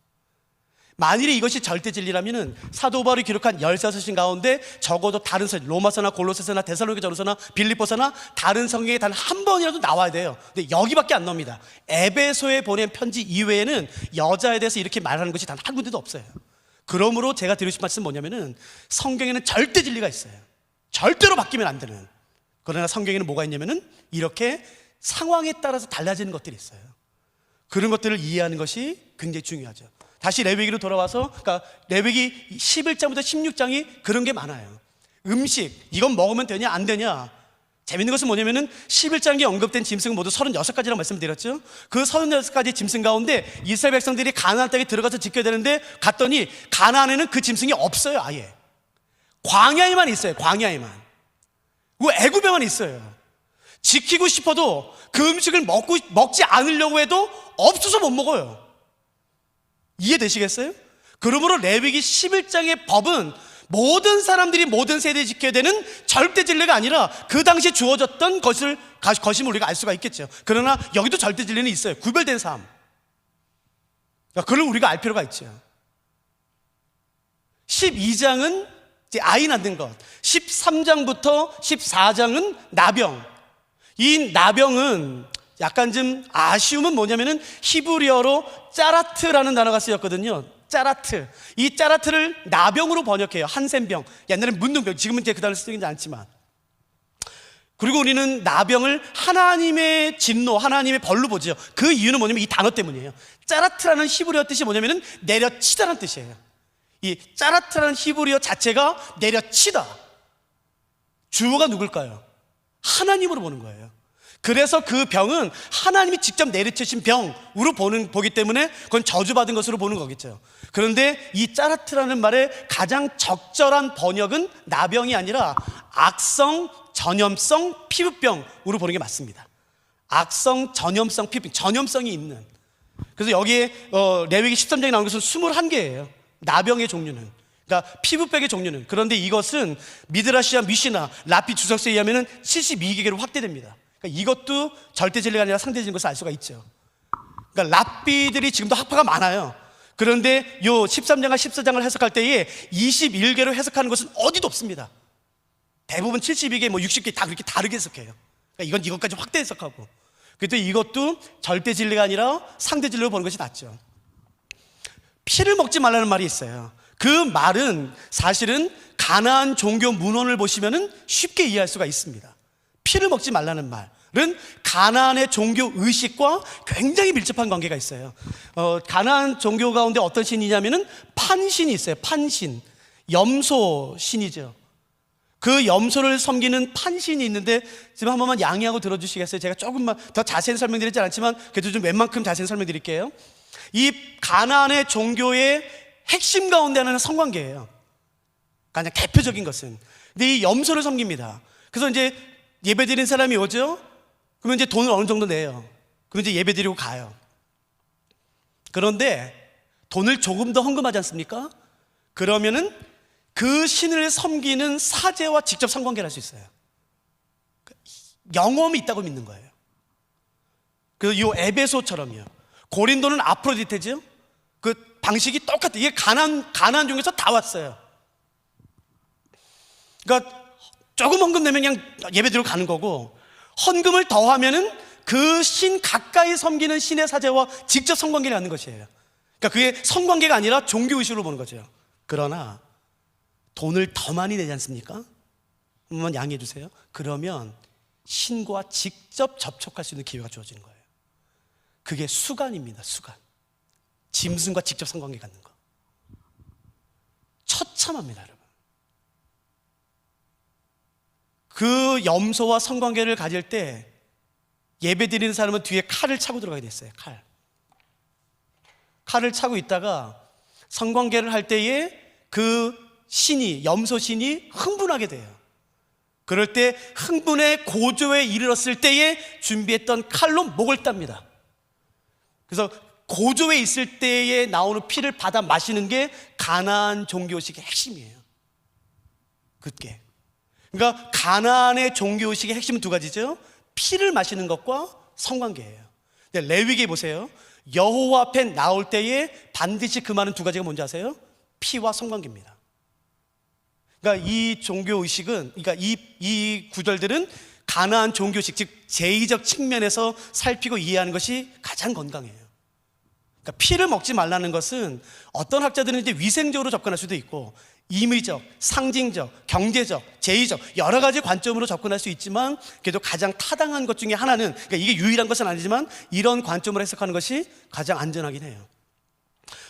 만일에 이것이 절대 진리라면은 사도 바울이 기록한 15서신 가운데 적어도 다른 서 로마서나 골로새서나 데살로니가전서나 빌립보서나 다른 성경에 단 한 번이라도 나와야 돼요. 근데 여기밖에 안 나옵니다. 에베소에 보낸 편지 이외에는 여자에 대해서 이렇게 말하는 것이 단 한 군데도 없어요. 그러므로 제가 드리고 싶은 말씀은 뭐냐면은 성경에는 절대 진리가 있어요. 절대로 바뀌면 안 되는. 그러나 성경에는 뭐가 있냐면은 이렇게 상황에 따라서 달라지는 것들이 있어요. 그런 것들을 이해하는 것이 굉장히 중요하죠. 다시 레위기로 돌아와서, 그러니까 레위기 11장부터 16장이 그런 게 많아요. 음식, 이건 먹으면 되냐 안 되냐. 재밌는 것은 뭐냐면은 11장에 언급된 짐승은 모두 36가지라고 말씀드렸죠. 그 36가지 짐승 가운데 이스라엘 백성들이 가나안 땅에 들어가서 지켜야 되는데 갔더니 가나안에는 그 짐승이 없어요. 아예 광야에만 있어요. 광야에만. 그 애굽에만 있어요. 지키고 싶어도 그 음식을 먹지 않으려고 해도 없어서 못 먹어요. 이해되시겠어요? 그러므로 레위기 11장의 법은 모든 사람들이 모든 세대에 지켜야 되는 절대 진리가 아니라 그 당시 주어졌던 것임을 우리가 알 수가 있겠죠. 그러나 여기도 절대 진리는 있어요. 구별된 삶. 그걸 우리가 알 필요가 있죠. 12장은 이제 아이 낳는 것, 13장부터 14장은 나병. 이 나병은 약간 좀 아쉬움은 뭐냐면은 히브리어로 짜라트라는 단어가 쓰였거든요. 짜라트. 이 짜라트를 나병으로 번역해요. 한센병. 옛날엔 문둥병. 지금은 이제 그 단어를 쓰긴 않지만. 그리고 우리는 나병을 하나님의 진노, 하나님의 벌로 보죠. 그 이유는 뭐냐면 이 단어 때문이에요. 짜라트라는 히브리어 뜻이 뭐냐면은 내려치다라는 뜻이에요. 이 짜라트라는 히브리어 자체가 내려치다. 주어가 누굴까요? 하나님으로 보는 거예요. 그래서 그 병은 하나님이 직접 내리치신 병으로 보기 때문에 그건 저주받은 것으로 보는 거겠죠. 그런데 이 짜라트라는 말의 가장 적절한 번역은 나병이 아니라 악성 전염성 피부병으로 보는 게 맞습니다. 악성 전염성 피부병, 전염성이 있는. 그래서 여기에 레위기 13장에 나오는 것은 21개예요. 나병의 종류는. 그러니까 피부병의 종류는. 그런데 이것은 미드라시아 미시나 라피 주석서에 의하면 72개로 확대됩니다. 그러니까 이것도 절대 진리가 아니라 상대 진리인 것을 알 수가 있죠. 그러니까 랍비들이 지금도 학파가 많아요. 그런데 요 13장과 14장을 해석할 때에 21개로 해석하는 것은 어디도 없습니다. 대부분 72개, 60개 다 그렇게 다르게 해석해요. 그러니까 이건 이것까지 확대 해석하고. 그래도 이것도 절대 진리가 아니라 상대 진리로 보는 것이 낫죠. 피를 먹지 말라는 말이 있어요. 그 말은 사실은 가나안 종교 문헌을 보시면은 쉽게 이해할 수가 있습니다. 피를 먹지 말라는 말은 가나안의 종교 의식과 굉장히 밀접한 관계가 있어요. 가나안 종교 가운데 어떤 신이냐면은 판신이 있어요. 판신, 염소 신이죠. 그 염소를 섬기는 판신이 있는데 지금 한 번만 양해하고 들어주시겠어요? 제가 조금만 더 자세히 설명드리지 않지만 그래도 좀 웬만큼 자세히 설명드릴게요. 이 가나안의 종교의 핵심 가운데 하나는 성관계예요. 가장 대표적인 것은. 근데 이 염소를 섬깁니다. 그래서 이제 예배 드리는 사람이 오죠? 그러면 이제 돈을 어느 정도 내요. 그럼 이제 예배 드리고 가요. 그런데 돈을 조금 더 헌금하지 않습니까? 그러면은 그 신을 섬기는 사제와 직접 성관계를 할 수 있어요. 영험이 있다고 믿는 거예요. 그래서 이 에베소처럼요. 고린도는 아프로디테죠? 그 방식이 똑같아요. 이게 가나안 중에서 다 왔어요. 그러니까 조금 헌금 내면 그냥 예배드리러 가는 거고, 헌금을 더하면은 그 신 가까이 섬기는 신의 사제와 직접 성관계를 갖는 것이에요. 그러니까 그게 성관계가 아니라 종교의식으로 보는 거죠. 그러나 돈을 더 많이 내지 않습니까? 한번 양해해 주세요. 그러면 신과 직접 접촉할 수 있는 기회가 주어지는 거예요. 그게 수간입니다. 수간. 짐승과 직접 성관계 갖는 거. 처참합니다, 여러분. 그 염소와 성관계를 가질 때 예배 드리는 사람은 뒤에 칼을 차고 들어가게 됐어요. 칼을 차고 있다가 성관계를 할 때에 그 신이, 염소 신이 흥분하게 돼요. 그럴 때 흥분의 고조에 이르렀을 때에 준비했던 칼로 목을 땁니다. 그래서 고조에 있을 때에 나오는 피를 받아 마시는 게 가나안 종교의식의 핵심이에요. 그게. 그러니까 가나안의 종교의식의 핵심은 두 가지죠. 피를 마시는 것과 성관계예요. 레위기에 보세요. 여호와 앞에 나올 때에 반드시 금하는 두 가지가 뭔지 아세요? 피와 성관계입니다. 그러니까 이 종교의식은, 그러니까 이 구절들은 가나안 종교의식, 즉 제의적 측면에서 살피고 이해하는 것이 가장 건강해요. 그러니까 피를 먹지 말라는 것은 어떤 학자들은 이제 위생적으로 접근할 수도 있고, 임의적, 상징적, 경제적, 제의적 여러 가지 관점으로 접근할 수 있지만, 그래도 가장 타당한 것 중에 하나는, 그러니까 이게 유일한 것은 아니지만 이런 관점으로 해석하는 것이 가장 안전하긴 해요.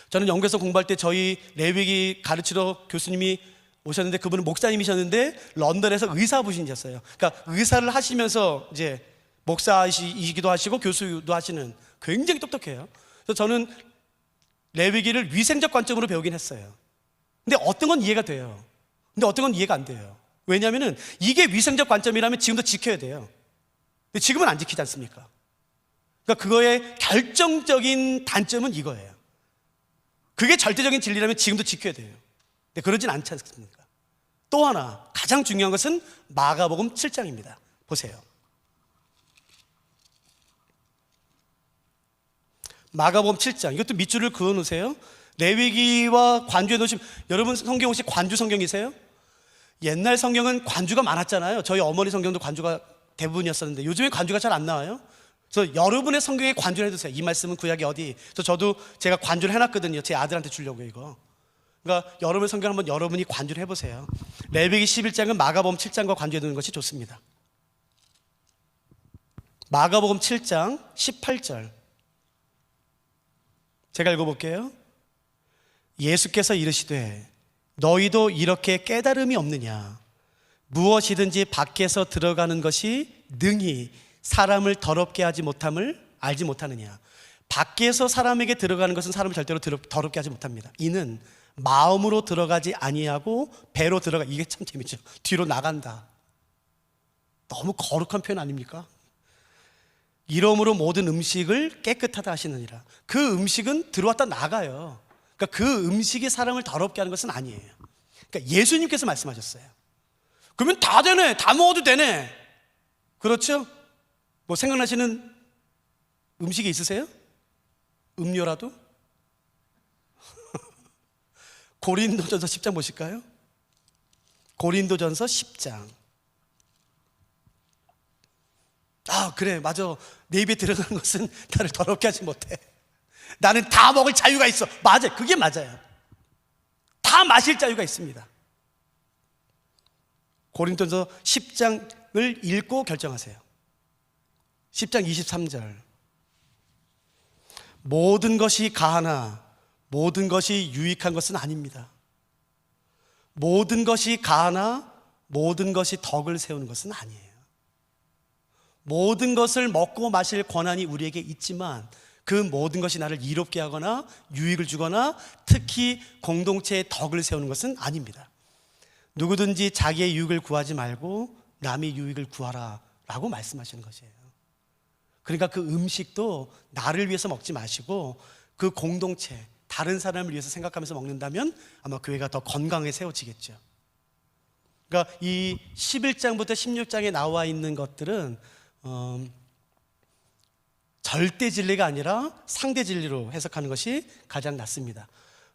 저는 영국에서 공부할 때 저희 레위기 가르치러 교수님이 오셨는데, 그분은 목사님이셨는데 런던에서 의사부신이셨어요. 그러니까 의사를 하시면서 이제 목사이기도 하시고 교수도 하시는, 굉장히 똑똑해요. 그래서 저는 레위기를 위생적 관점으로 배우긴 했어요. 근데 어떤 건 이해가 돼요. 근데 어떤 건 이해가 안 돼요. 왜냐하면 이게 위생적 관점이라면 지금도 지켜야 돼요. 근데 지금은 안 지키지 않습니까? 그러니까 그거의 결정적인 단점은 이거예요. 그게 절대적인 진리라면 지금도 지켜야 돼요. 근데 그러진 않지 않습니까? 또 하나 가장 중요한 것은 마가복음 7장입니다. 보세요. 마가복음 7장, 이것도 밑줄을 그어 놓으세요. 레위기와 관주에 놓으시면, 여러분 성경 혹시 관주 성경이세요? 옛날 성경은 관주가 많았잖아요. 저희 어머니 성경도 관주가 대부분이었었는데 요즘에 관주가 잘 안 나와요. 그래서 여러분의 성경에 관주를 해두세요. 이 말씀은 구약이 어디? 저도 제가 관주를 해놨거든요. 제 아들한테 주려고 이거. 그러니까 여러분의 성경 한번 여러분이 관주를 해보세요. 레위기 11장은 마가복음 7장과 관주해 두는 것이 좋습니다. 마가복음 7장 18절 제가 읽어볼게요. 예수께서 이르시되 너희도 이렇게 깨달음이 없느냐? 무엇이든지 밖에서 들어가는 것이 능히 사람을 더럽게 하지 못함을 알지 못하느냐? 밖에서 사람에게 들어가는 것은 사람을 절대로 더럽게 하지 못합니다. 이는 마음으로 들어가지 아니하고 배로 들어가. 이게 참 재밌죠. 뒤로 나간다. 너무 거룩한 표현 아닙니까? 이러므로 모든 음식을 깨끗하다 하시느니라. 그 음식은 들어왔다 나가요. 그러니까 그 음식이 사람을 더럽게 하는 것은 아니에요. 그러니까 예수님께서 말씀하셨어요. 그러면 다 되네, 다 먹어도 되네. 그렇죠? 뭐 생각나시는 음식이 있으세요? 음료라도? 고린도전서 10장 보실까요? 고린도전서 10장. 아, 그래, 맞아. 내 입에 들어가는 것은 나를 더럽게 하지 못해. 나는 다 먹을 자유가 있어. 맞아요. 그게 맞아요. 다 마실 자유가 있습니다. 고린도전서 10장을 읽고 결정하세요. 10장 23절. 모든 것이 가하나 모든 것이 유익한 것은 아닙니다. 모든 것이 가하나 모든 것이 덕을 세우는 것은 아니에요. 모든 것을 먹고 마실 권한이 우리에게 있지만 그 모든 것이 나를 이롭게 하거나 유익을 주거나 특히 공동체의 덕을 세우는 것은 아닙니다. 누구든지 자기의 유익을 구하지 말고 남의 유익을 구하라 라고 말씀하시는 것이에요. 그러니까 그 음식도 나를 위해서 먹지 마시고 그 공동체, 다른 사람을 위해서 생각하면서 먹는다면 아마 교회가 더 건강하게 세워지겠죠. 그러니까 이 11장부터 16장에 나와 있는 것들은 절대 진리가 아니라 상대 진리로 해석하는 것이 가장 낫습니다.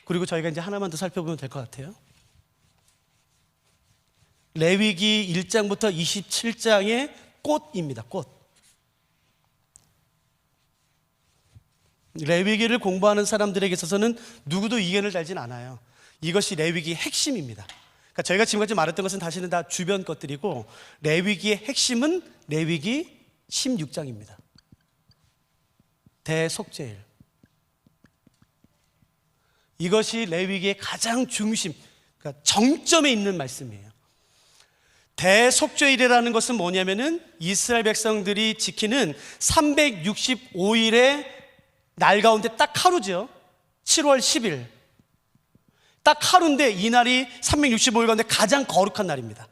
그리고 저희가 이제 하나만 더 살펴보면 될 것 같아요. 레위기 1장부터 27장의 꽃입니다. 꽃. 레위기를 공부하는 사람들에게 있어서는 누구도 이견을 달진 않아요. 이것이 레위기의 핵심입니다. 그러니까 저희가 지금까지 말했던 것은 다시는 다 주변 것들이고 레위기의 핵심은 레위기 16장입니다. 대속죄일. 이것이 레위기의 가장 중심, 그러니까 정점에 있는 말씀이에요. 대속죄일이라는 것은 뭐냐면은 이스라엘 백성들이 지키는 365일의 날 가운데 딱 하루죠. 7월 10일. 딱 하루인데 이 날이 365일 가운데 가장 거룩한 날입니다.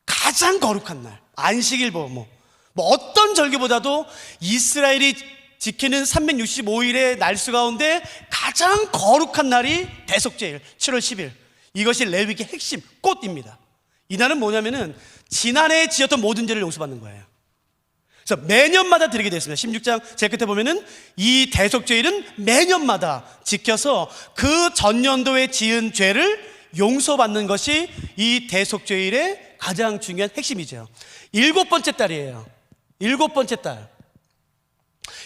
가장 거룩한 날. 안식일 뭐 어떤 절기보다도 이스라엘이 지키는 365일의 날수 가운데 가장 거룩한 날이 대속죄일 7월 10일. 이것이 레위기의 핵심 꽃입니다. 이 날은 뭐냐면은 지난해에 지었던 모든 죄를 용서받는 거예요. 그래서 매년마다 드리게 됐습니다. 16장 제일 끝에 보면은 이 대속죄일은 매년마다 지켜서 그 전년도에 지은 죄를 용서받는 것이 이 대속죄일의 가장 중요한 핵심이죠. 7번째 달이에요. 7번째 달.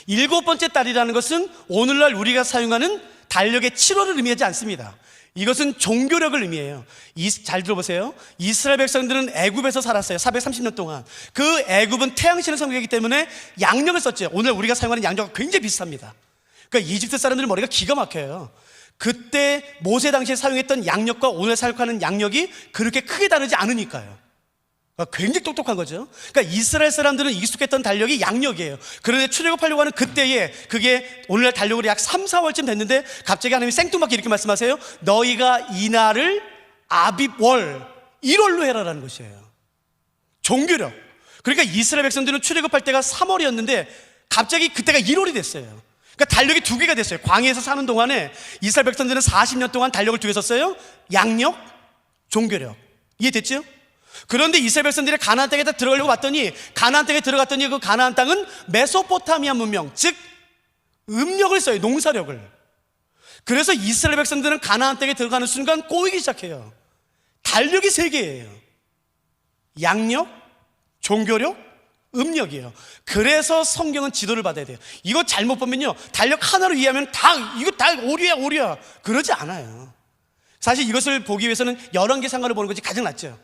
7번째 달이라는 것은 오늘날 우리가 사용하는 달력의 7월을 의미하지 않습니다. 이것은 종교력을 의미해요. 잘 들어보세요. 이스라엘 백성들은 애굽에서 살았어요. 430년 동안. 그 애굽은 태양신을 섬기기 때문에 양력을 썼죠. 오늘 우리가 사용하는 양력과 굉장히 비슷합니다. 그러니까 이집트 사람들은 머리가 기가 막혀요. 그때 모세 당시에 사용했던 양력과 오늘 사용하는 양력이 그렇게 크게 다르지 않으니까요. 그러니까 굉장히 똑똑한 거죠. 그러니까 이스라엘 사람들은 익숙했던 달력이 양력이에요. 그런데 출애굽하려고 하는 그때에 그게 오늘날 달력으로 약 3, 4월쯤 됐는데 갑자기 하나님이 생뚱맞게 이렇게 말씀하세요. 너희가 이 날을 아빕월 1월로 해라라는 것이에요. 종교력. 그러니까 이스라엘 백성들은 출애굽할 때가 3월이었는데 갑자기 그때가 1월이 됐어요. 그러니까 달력이 두 개가 됐어요. 광야에서 사는 동안에 이스라엘 백성들은 40년 동안 달력을 두 개 썼어요. 양력, 종교력. 이해됐죠? 그런데 이스라엘 백성들이 가나안 땅에 들어가려고 봤더니 가나안 땅에 들어갔더니 그 가나안 땅은 메소포타미아 문명, 즉 음력을 써요. 농사력을. 그래서 이스라엘 백성들은 가나안 땅에 들어가는 순간 꼬이기 시작해요. 달력이 세 개예요. 양력, 종교력, 음력이에요. 그래서 성경은 지도를 받아야 돼요. 이거 잘못 보면요, 달력 하나로 이해하면 이거 다 오류야 그러지 않아요. 사실 이것을 보기 위해서는 열왕기상관을 보는 것이 가장 낫죠.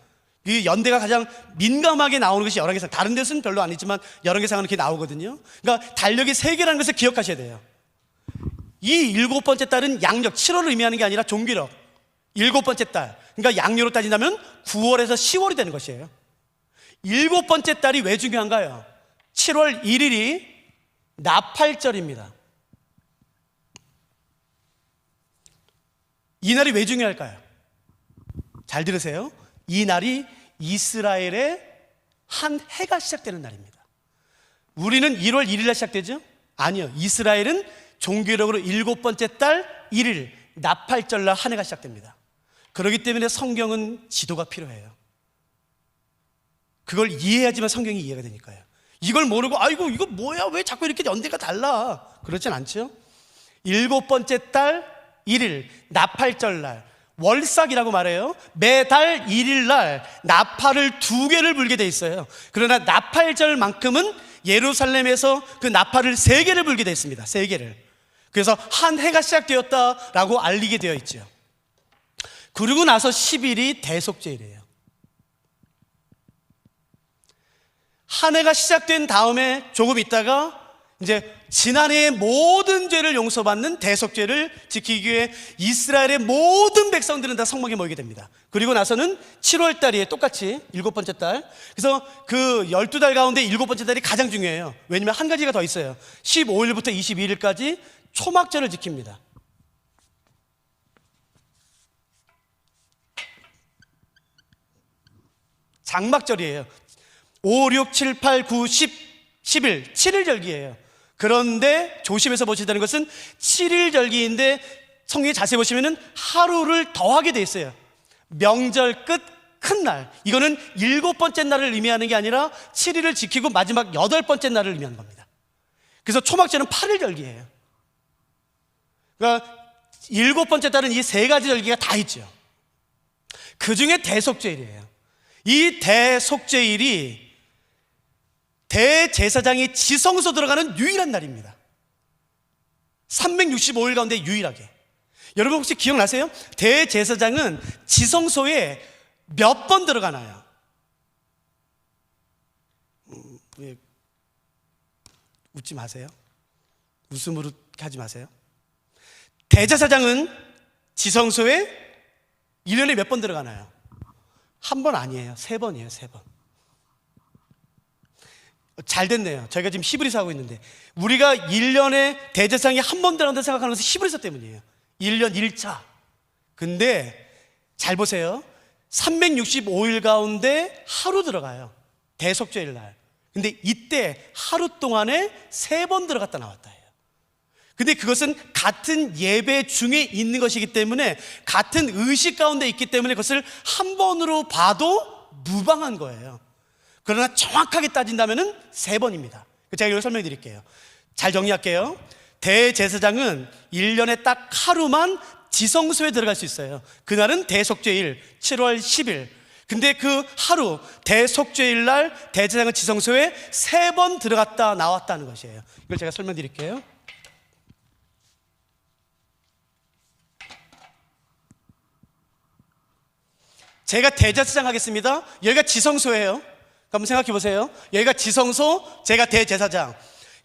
이 연대가 가장 민감하게 나오는 것이 열왕기상. 다른 데서는 별로 아니지만 열왕기상은 이렇게 나오거든요. 그러니까 달력이 세 개라는 것을 기억하셔야 돼요. 이 7번째 달은 양력 7월을 의미하는 게 아니라 종교력. 7번째 달, 그러니까 양력으로 따진다면 9월에서 10월이 되는 것이에요. 7번째 달이 왜 중요한가요? 7월 1일이 나팔절입니다. 이 날이 왜 중요할까요? 잘 들으세요. 이 날이 이스라엘의 한 해가 시작되는 날입니다. 우리는 1월 1일 날 시작되죠? 아니요. 이스라엘은 종교력으로 7번째 달 1일 나팔절날 한 해가 시작됩니다. 그렇기 때문에 성경은 지도가 필요해요. 그걸 이해해야지만 성경이 이해가 되니까요. 이걸 모르고 아이고 이거 뭐야, 왜 자꾸 이렇게 연대가 달라, 그렇진 않죠. 7번째 달 1일 나팔절날, 월삭이라고 말해요. 매달 1일 날 나팔을 2개를 불게 돼 있어요. 그러나 나팔절만큼은 예루살렘에서 그 나팔을 3개를 불게 돼 있습니다. 3개를. 그래서 한 해가 시작되었다라고 알리게 되어 있죠. 그리고 나서 10일이 대속죄일이에요. 한 해가 시작된 다음에 조금 있다가 이제 지난해의 모든 죄를 용서받는 대속죄를 지키기 위해 이스라엘의 모든 백성들은 다 성막에 모이게 됩니다. 그리고 나서는 7월 달이에요. 똑같이 7번째 달. 그래서 그 12달 가운데 7번째 달이 가장 중요해요. 왜냐면 한 가지가 더 있어요. 15일부터 22일까지 초막절을 지킵니다. 장막절이에요. 5, 6, 7, 8, 9, 10, 11, 7일 절기예요. 그런데 조심해서 보시다는 것은 7일 절기인데 성경에 자세히 보시면은 하루를 더하게 돼 있어요. 명절 끝 큰 날. 이거는 7번째 날을 의미하는 게 아니라 7일을 지키고 마지막 8번째 날을 의미하는 겁니다. 그래서 초막절은 8일 절기예요. 그러니까 7번째 달은 이 3가지 절기가 다 있죠. 그 중에 대속죄일이에요. 이 대속죄일이 대제사장이 지성소 들어가는 유일한 날입니다. 365일 가운데 유일하게. 여러분 혹시 기억나세요? 대제사장은 지성소에 몇 번 들어가나요? 웃지 마세요. 웃음으로 하지 마세요. 대제사장은 지성소에 1년에 몇 번 들어가나요? 한 번 아니에요. 3번이에요. 3번. 잘 됐네요. 저희가 지금 히브리서 하고 있는데 우리가 1년에 대제사장이 한 번 들어간다고 생각하는 것은 히브리서 때문이에요. 1년 1차. 근데 잘 보세요. 365일 가운데 하루 들어가요. 대속죄일 날. 근데 이때 하루 동안에 3번 들어갔다 나왔다 해요. 근데 그것은 같은 예배 중에 있는 것이기 때문에, 같은 의식 가운데 있기 때문에 그것을 한 번으로 봐도 무방한 거예요. 그러나 정확하게 따진다면 3번입니다. 제가 이걸 설명해 드릴게요. 잘 정리할게요. 대제사장은 1년에 딱 하루만 지성소에 들어갈 수 있어요. 그날은 대속죄일 7월 10일. 근데 그 하루 대속죄일 날 대제사장은 지성소에 3번 들어갔다 나왔다는 것이에요. 이걸 제가 설명드릴게요. 제가 대제사장 하겠습니다. 여기가 지성소예요. 한번 생각해 보세요. 여기가 지성소, 제가 대제사장.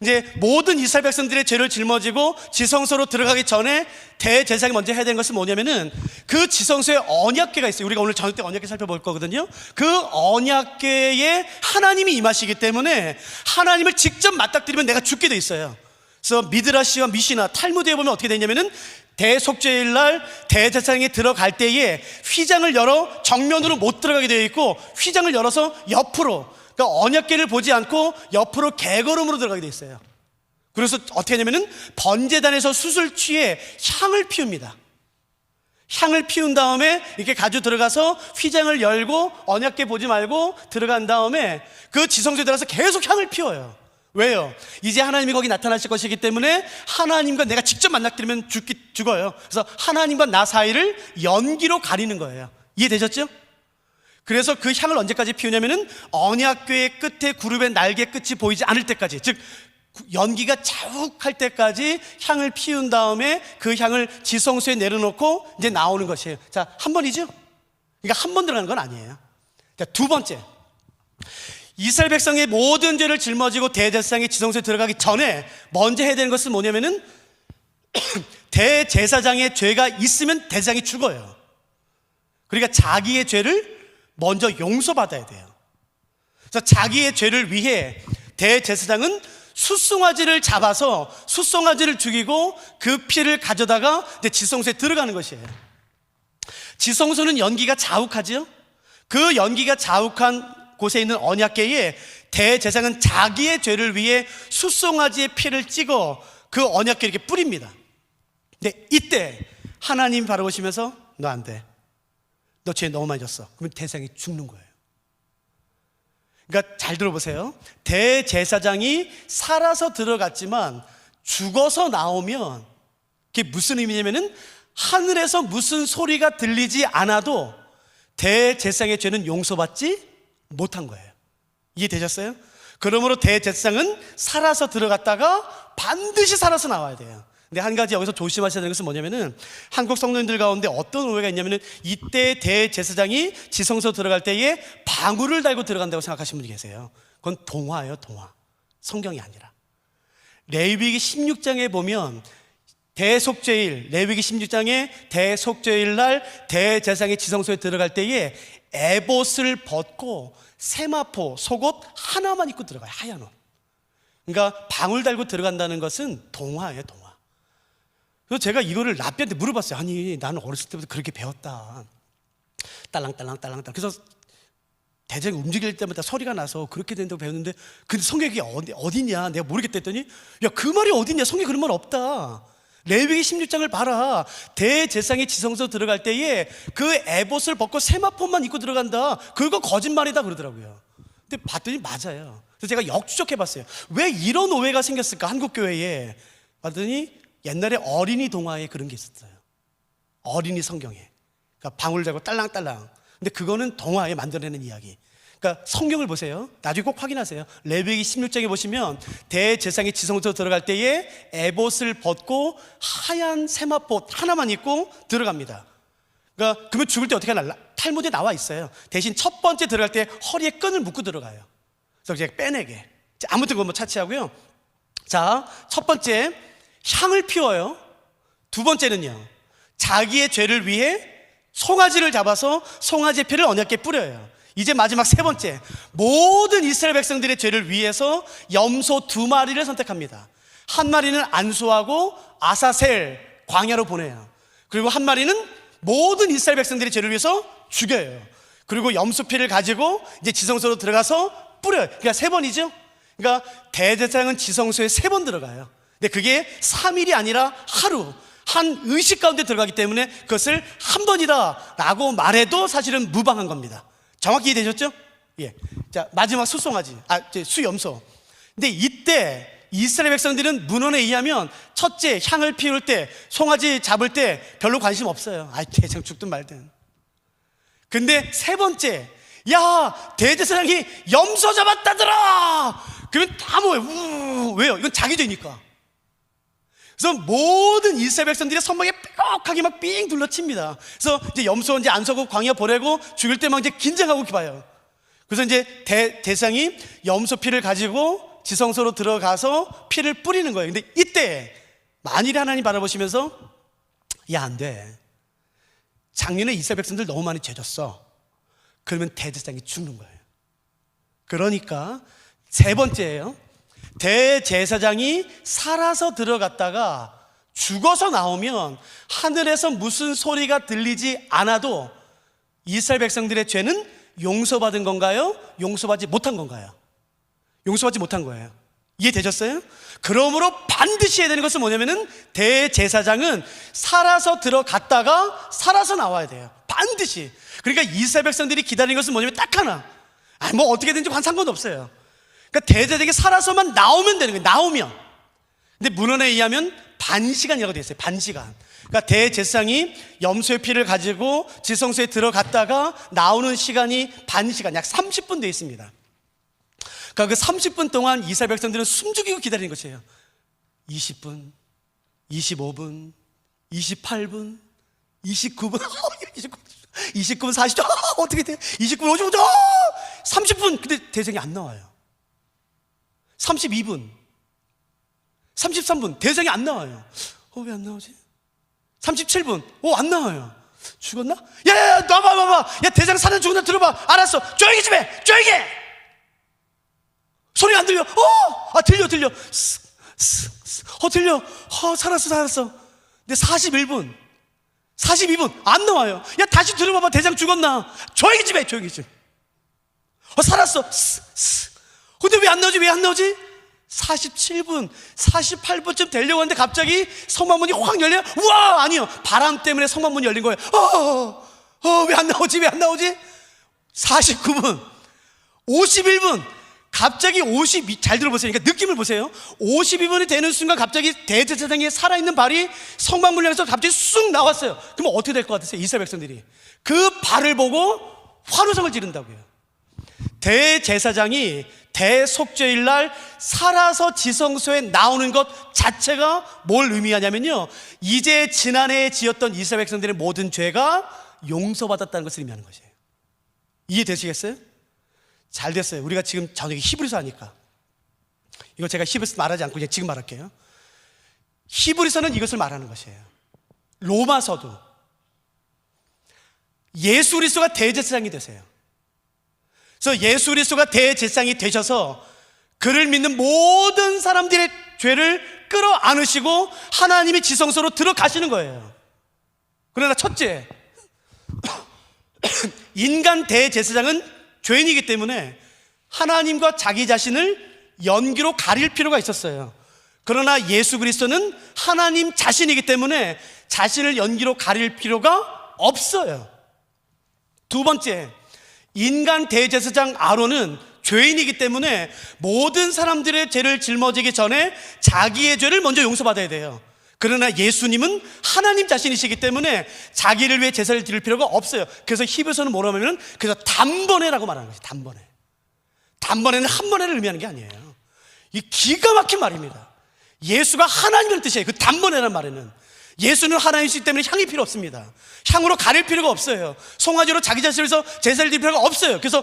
이제 모든 이스라엘 백성들의 죄를 짊어지고 지성소로 들어가기 전에 대제사장이 먼저 해야 되는 것은 뭐냐면은, 그 지성소에 언약궤가 있어요. 우리가 오늘 저녁 때 언약궤 살펴볼 거거든요. 그 언약궤에 하나님이 임하시기 때문에 하나님을 직접 맞닥뜨리면 내가 죽게 돼 있어요. 그래서 미드라시와 미시나 탈무드에 보면 어떻게 되냐면은, 대속죄일 날 대제사장이 들어갈 때에 휘장을 열어 정면으로 못 들어가게 되어 있고, 휘장을 열어서 옆으로, 그러니까 언약궤를 보지 않고 옆으로 개걸음으로 들어가게 되어 있어요. 그래서 어떻게 하냐면은 번제단에서 수술 취해 향을 피웁니다. 향을 피운 다음에 이렇게 가지고 들어가서 휘장을 열고 언약궤 보지 말고 들어간 다음에 그 지성소에 들어가서 계속 향을 피워요. 왜요? 이제 하나님이 거기 나타나실 것이기 때문에 하나님과 내가 직접 만나뜨리면 죽어요. 그래서 하나님과 나 사이를 연기로 가리는 거예요. 이해되셨죠? 그래서 그 향을 언제까지 피우냐면은 언약궤의 끝에 그룹의 날개 끝이 보이지 않을 때까지, 즉 연기가 자욱할 때까지 향을 피운 다음에 그 향을 지성소에 내려놓고 이제 나오는 것이에요. 자, 한 번이죠? 그러니까 한 번 들어가는 건 아니에요. 자, 2번째, 이스라엘 백성의 모든 죄를 짊어지고 대제사장이 지성소에 들어가기 전에 먼저 해야 되는 것은 뭐냐면은 대제사장의 죄가 있으면 대제사장이 죽어요. 그러니까 자기의 죄를 먼저 용서받아야 돼요. 그래서 자기의 죄를 위해 대제사장은 숫송아지를 잡아서 숫송아지를 죽이고 그 피를 가져다가 이제 지성소에 들어가는 것이에요. 지성소는 연기가 자욱하죠. 그 연기가 자욱한 곳에 있는 언약궤에 대제사장은 자기의 죄를 위해 숫송아지의 피를 찍어 그 언약궤에 이렇게 뿌립니다. 근데 이때 하나님 바라보시면서 너 안 돼, 너 죄 너무 많이 졌어. 그러면 대제사장이 죽는 거예요. 그러니까 잘 들어보세요. 대제사장이 살아서 들어갔지만 죽어서 나오면 그게 무슨 의미냐면은 하늘에서 무슨 소리가 들리지 않아도 대제사장의 죄는 용서받지 못한 거예요. 이해되셨어요? 그러므로 대제사장은 살아서 들어갔다가 반드시 살아서 나와야 돼요. 근데 한 가지 여기서 조심하셔야 되는 것은 뭐냐면은, 한국 성도님들 가운데 어떤 오해가 있냐면은, 이때 대제사장이 지성소 들어갈 때에 방울을 달고 들어간다고 생각하시는 분이 계세요. 그건 동화예요, 동화. 성경이 아니라. 레위기 16장에 보면 대속죄일, 레위기 16장에 대속죄일 날 대제사장이 지성소에 들어갈 때에 에봇을 벗고 세마포, 속옷 하나만 입고 들어가요. 하얀 옷. 그러니까 방울 달고 들어간다는 것은 동화예요, 동화. 그래서 제가 이거를 라비한테 물어봤어요. 아니, 나는 어렸을 때부터 그렇게 배웠다. 딸랑딸랑. 그래서 대제사장이 움직일 때마다 소리가 나서 그렇게 된다고 배웠는데, 근데 성경이 어디냐? 내가 모르겠다 했더니, 야, 그 말이 어디냐? 성경에 그런 말 없다. 레위기 16장을 봐라. 대제사장이 지성소 들어갈 때에 그 에봇을 벗고 세마포만 입고 들어간다. 그거 거짓말이다 그러더라고요. 근데 봤더니 맞아요. 그래서 제가 역추적해 봤어요. 왜 이런 오해가 생겼을까, 한국 교회에. 봤더니 옛날에 어린이 동화에 그런 게 있었어요. 어린이 성경에. 그러니까 방울 자고 딸랑딸랑. 근데 그거는 동화에 만들어내는 이야기. 그러니까 성경을 보세요. 나중에 꼭 확인하세요. 레위기 16장에 보시면 대제사장이 지성소로 들어갈 때에 에봇을 벗고 하얀 세마포 하나만 입고 들어갑니다. 그러니까 그러면 죽을 때 어떻게 하나? 탈무드에 나와 있어요. 대신 첫 번째 들어갈 때 허리에 끈을 묶고 들어가요. 그래서 제가 빼내게. 아무튼 그건 뭐 차치하고요. 자, 첫 번째 향을 피워요. 두 번째는요, 자기의 죄를 위해 송아지를 잡아서 송아지 피를 언약궤에 뿌려요. 이제 마지막 세 번째, 모든 이스라엘 백성들의 죄를 위해서 염소 2마리를 선택합니다. 한 마리는 안수하고 아사셀 광야로 보내요. 그리고 한 마리는 모든 이스라엘 백성들의 죄를 위해서 죽여요. 그리고 염소피를 가지고 이제 지성소로 들어가서 뿌려요. 그러니까 3번이죠. 그러니까 대제사장은 지성소에 3번 들어가요. 근데 그게 3일이 아니라 하루, 한 의식 가운데 들어가기 때문에 그것을 한 번이다 라고 말해도 사실은 무방한 겁니다. 정확히 이해되셨죠? 예. 자, 마지막 수송아지, 수염소. 근데 이때 이스라엘 백성들은 문헌에 의하면 첫째 향을 피울 때, 송아지 잡을 때 별로 관심 없어요. 대장 죽든 말든. 근데 세 번째, 야, 대제사장이 염소 잡았다더라! 그러면 다 뭐예요? 왜요? 이건 자기 죄니까. 그래서 모든 이스라엘 백성들이 선망에 빽하게 막 삥 둘러칩니다. 그래서 이제 염소 이제 안서고 광야 보내고 죽일 때 막 이제 긴장하고 봐요. 그래서 이제 대상이 염소 피를 가지고 지성소로 들어가서 피를 뿌리는 거예요. 근데 이때 만일에 하나님 바라보시면서 야, 안 돼. 작년에 이스라엘 백성들 너무 많이 죄졌어. 그러면 대제사장이 죽는 거예요. 그러니까 세 번째예요. 대제사장이 살아서 들어갔다가 죽어서 나오면 하늘에서 무슨 소리가 들리지 않아도 이스라엘 백성들의 죄는 용서받은 건가요? 용서받지 못한 건가요? 용서받지 못한 거예요. 이해되셨어요? 그러므로 반드시 해야 되는 것은 뭐냐면은 대제사장은 살아서 들어갔다가 살아서 나와야 돼요. 반드시. 그러니까 이스라엘 백성들이 기다리는 것은 뭐냐면 딱 하나. 뭐 어떻게든지 상관없어요. 그러니까 대제사장이 살아서만 나오면 되는 거예요. 나오면. 근데 문헌에 의하면 반시간이라고 되어 있어요. 반시간. 그러니까 대제사장이 염소의 피를 가지고 지성소에 들어갔다가 나오는 시간이 반시간, 약 30분 되어 있습니다. 그러니까 그 30분 동안 이스라엘 백성들은 숨죽이고 기다리는 것이에요. 20분, 25분, 28분, 29분, 29분 40초, 어떻게 돼? 29분 55초, 30분. 근데 대제사장이 안 나와요. 32분, 33분, 대제사장이 안 나와요. 왜 안 나오지? 37분, 안 나와요. 죽었나? 야, 나봐봐. 야, 대제사장 사는 죽었나 들어봐. 알았어. 조용히 좀 해. 조용히 해. 소리가 안 들려. 들려. 들려. 살았어. 근데 41분, 42분 안 나와요. 야, 다시 들어봐봐. 대장 죽었나? 조용히 좀 해. 조용히 좀. 살았어. 근데 왜 안 나오지? 47분, 48분쯤 되려고 하는데 갑자기 성막문이 확 열려요. 우와! 아니요. 바람 때문에 성막문이 열린 거예요. 왜 안 나오지? 49분, 51분, 갑자기 잘 들어보세요. 그러니까 느낌을 보세요. 52분이 되는 순간 갑자기 대제사장의 살아있는 발이 성막문을 향해서 갑자기 쑥 나왔어요. 그럼 어떻게 될 것 같으세요? 이스라엘 백성들이 그 발을 보고 환호성을 지른다고요. 대제사장이 대속죄일 날 살아서 지성소에 나오는 것 자체가 뭘 의미하냐면요, 이제 지난해에 지었던 이스라엘 백성들의 모든 죄가 용서받았다는 것을 의미하는 것이에요. 이해되시겠어요? 잘 됐어요. 우리가 지금 저녁에 히브리서 하니까. 이거 제가 히브리서 말하지 않고 그냥 지금 말할게요. 히브리서는 이것을 말하는 것이에요. 로마서도 예수 그리스도가 대제사장이 되세요. 그래서 예수 그리스도가 대제사장이 되셔서 그를 믿는 모든 사람들의 죄를 끌어안으시고 하나님이 지성소로 들어가시는 거예요. 그러나 첫째, 인간 대제사장은 죄인이기 때문에 하나님과 자기 자신을 연기로 가릴 필요가 있었어요. 그러나 예수 그리스도는 하나님 자신이기 때문에 자신을 연기로 가릴 필요가 없어요. 두 번째, 인간 대제사장 아론은 죄인이기 때문에 모든 사람들의 죄를 짊어지기 전에 자기의 죄를 먼저 용서받아야 돼요. 그러나 예수님은 하나님 자신이시기 때문에 자기를 위해 제사를 드릴 필요가 없어요. 그래서 히브리서는 뭐라고 하면 그래서 단번에라고 말하는 거죠. 단번에는 한 번에를 의미하는 게 아니에요. 이 기가 막힌 말입니다. 예수가 하나님이라는 뜻이에요. 그 단번에라는 말에는 예수는 하나님이시기 때문에 향이 필요 없습니다. 향으로 가릴 필요가 없어요. 송아지로 자기 자신을 위해서 제사를 드릴 필요가 없어요. 그래서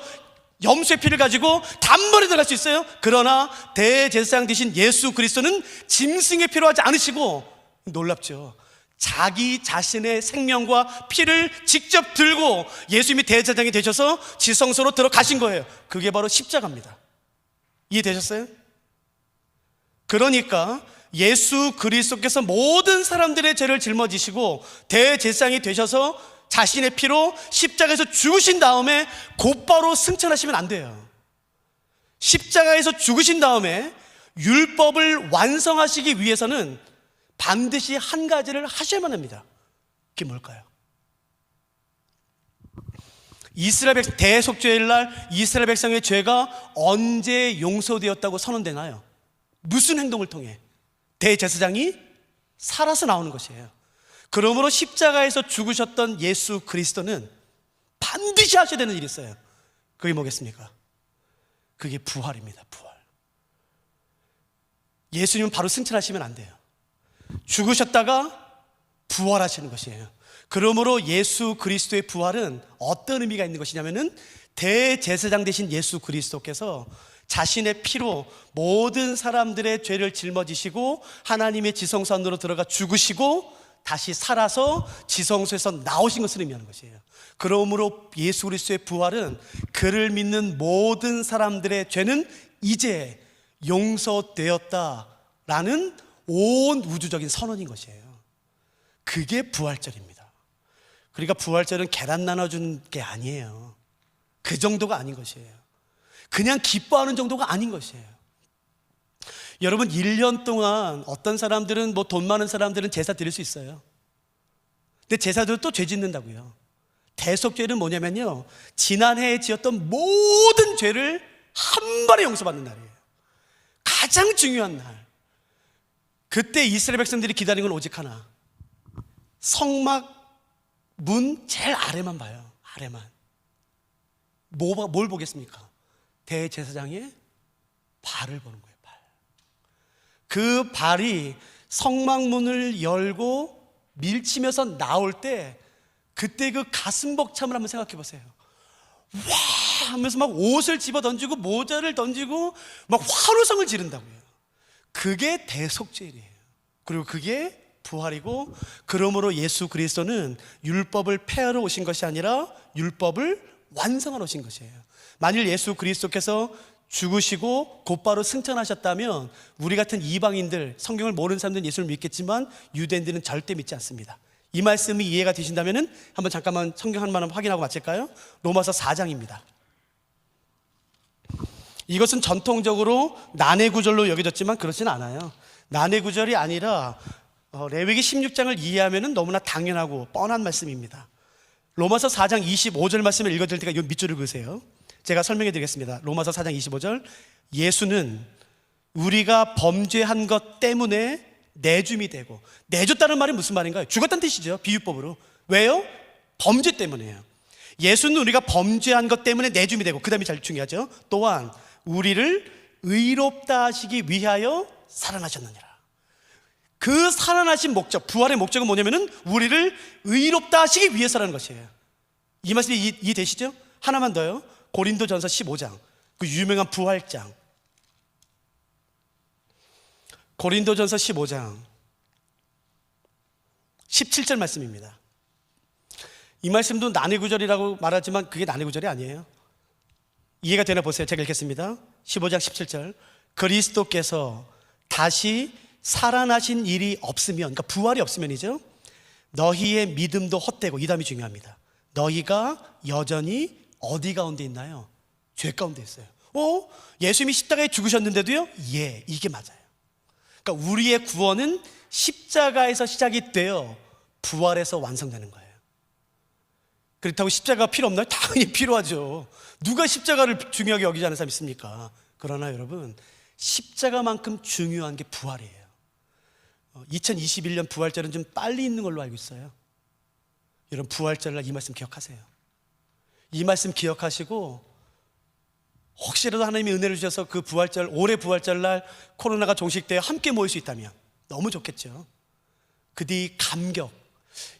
염소의 피를 가지고 단번에 들어갈 수 있어요. 그러나 대제사장 되신 예수 그리스도는 짐승이 필요하지 않으시고, 놀랍죠, 자기 자신의 생명과 피를 직접 들고 예수님이 대제사장이 되셔서 지성소로 들어가신 거예요. 그게 바로 십자가입니다. 이해되셨어요? 그러니까 예수 그리스도께서 모든 사람들의 죄를 짊어지시고 대제사장이 되셔서 자신의 피로 십자가에서 죽으신 다음에 곧바로 승천하시면 안 돼요. 십자가에서 죽으신 다음에 율법을 완성하시기 위해서는 반드시 한 가지를 하셔야만 합니다. 그게 뭘까요? 이스라엘 백성, 대속죄일 날 이스라엘 백성의 죄가 언제 용서되었다고 선언되나요? 무슨 행동을 통해? 대제사장이 살아서 나오는 것이에요. 그러므로 십자가에서 죽으셨던 예수 그리스도는 반드시 하셔야 되는 일이 있어요. 그게 뭐겠습니까? 그게 부활입니다. 부활. 예수님은 바로 승천하시면 안 돼요. 죽으셨다가 부활하시는 것이에요. 그러므로 예수 그리스도의 부활은 어떤 의미가 있는 것이냐면은 대제사장 되신 예수 그리스도께서 자신의 피로 모든 사람들의 죄를 짊어지시고 하나님의 지성소 안으로 들어가 죽으시고 다시 살아서 지성소에서 나오신 것을 의미하는 것이에요. 그러므로 예수 그리스도의 부활은 그를 믿는 모든 사람들의 죄는 이제 용서되었다라는 온 우주적인 선언인 것이에요. 그게 부활절입니다. 그러니까 부활절은 계란 나눠주는 게 아니에요. 그 정도가 아닌 것이에요. 그냥 기뻐하는 정도가 아닌 것이에요. 여러분, 1년 동안 어떤 사람들은 뭐 돈 많은 사람들은 제사 드릴 수 있어요. 근데 제사도 또 죄 짓는다고요. 대속죄는 뭐냐면요, 지난해에 지었던 모든 죄를 한 번에 용서받는 날이에요. 가장 중요한 날. 그때 이스라엘 백성들이 기다리는 건 오직 하나, 성막 문 제일 아래만 봐요. 아래만. 뭘 보겠습니까? 대제사장의 발을 보는 거예요. 발. 그 발이 성막문을 열고 밀치면서 나올 때 그때 그 가슴 벅참을 한번 생각해 보세요. 와 하면서 막 옷을 집어 던지고 모자를 던지고 막 환호성을 지른다고요. 그게 대속죄일이에요. 그리고 그게 부활이고, 그러므로 예수 그리스도는 율법을 폐하러 오신 것이 아니라 율법을 완성하러 오신 것이에요. 만일 예수 그리스도께서 죽으시고 곧바로 승천하셨다면 우리 같은 이방인들, 성경을 모르는 사람들은 예수를 믿겠지만 유대인들은 절대 믿지 않습니다. 이 말씀이 이해가 되신다면 한번 잠깐만 성경 한번 확인하고 마칠까요? 로마서 4장입니다. 이것은 전통적으로 난해구절로 여겨졌지만 그렇지는 않아요. 난해구절이 아니라 레위기 16장을 이해하면 너무나 당연하고 뻔한 말씀입니다. 로마서 4장 25절 말씀을 읽어드릴 테니까 이 밑줄을 그으세요. 제가 설명해 드리겠습니다. 로마서 4장 25절. 예수는 우리가 범죄한 것 때문에 내줌이 되고, 내줬다는 말이 무슨 말인가요? 죽었다는 뜻이죠. 비유법으로. 왜요? 범죄 때문에요. 예수는 우리가 범죄한 것 때문에 내줌이 되고, 그 다음이 제일 중요하죠. 또한 우리를 의롭다 하시기 위하여 살아나셨느니라. 그 살아나신 목적, 부활의 목적은 뭐냐면은 우리를 의롭다 하시기 위해서라는 것이에요. 이 말씀이 이해되시죠? 하나만 더요. 고린도전서 15장, 그 유명한 부활장. 고린도전서 15장 17절 말씀입니다. 이 말씀도 난해구절이라고 말하지만 그게 난해구절이 아니에요. 이해가 되나 보세요. 제가 읽겠습니다. 15장 17절. 그리스도께서 다시 살아나신 일이 없으면, 그러니까 부활이 없으면이죠, 너희의 믿음도 헛되고, 이 다음이 중요합니다. 너희가 여전히 어디 가운데 있나요? 죄 가운데 있어요. 예수님이 십자가에 죽으셨는데도요? 예, 이게 맞아요. 그러니까 우리의 구원은 십자가에서 시작이 되어 부활에서 완성되는 거예요. 그렇다고 십자가가 필요 없나요? 당연히 필요하죠. 누가 십자가를 중요하게 여기지 않는 사람이 있습니까? 그러나 여러분, 십자가만큼 중요한 게 부활이에요. 2021년 부활절은 좀 빨리 있는 걸로 알고 있어요. 여러분, 부활절날 이 말씀 기억하세요. 이 말씀 기억하시고, 혹시라도 하나님이 은혜를 주셔서 그 부활절, 올해 부활절날 코로나가 종식되어 함께 모일 수 있다면 너무 좋겠죠. 그 뒤 감격.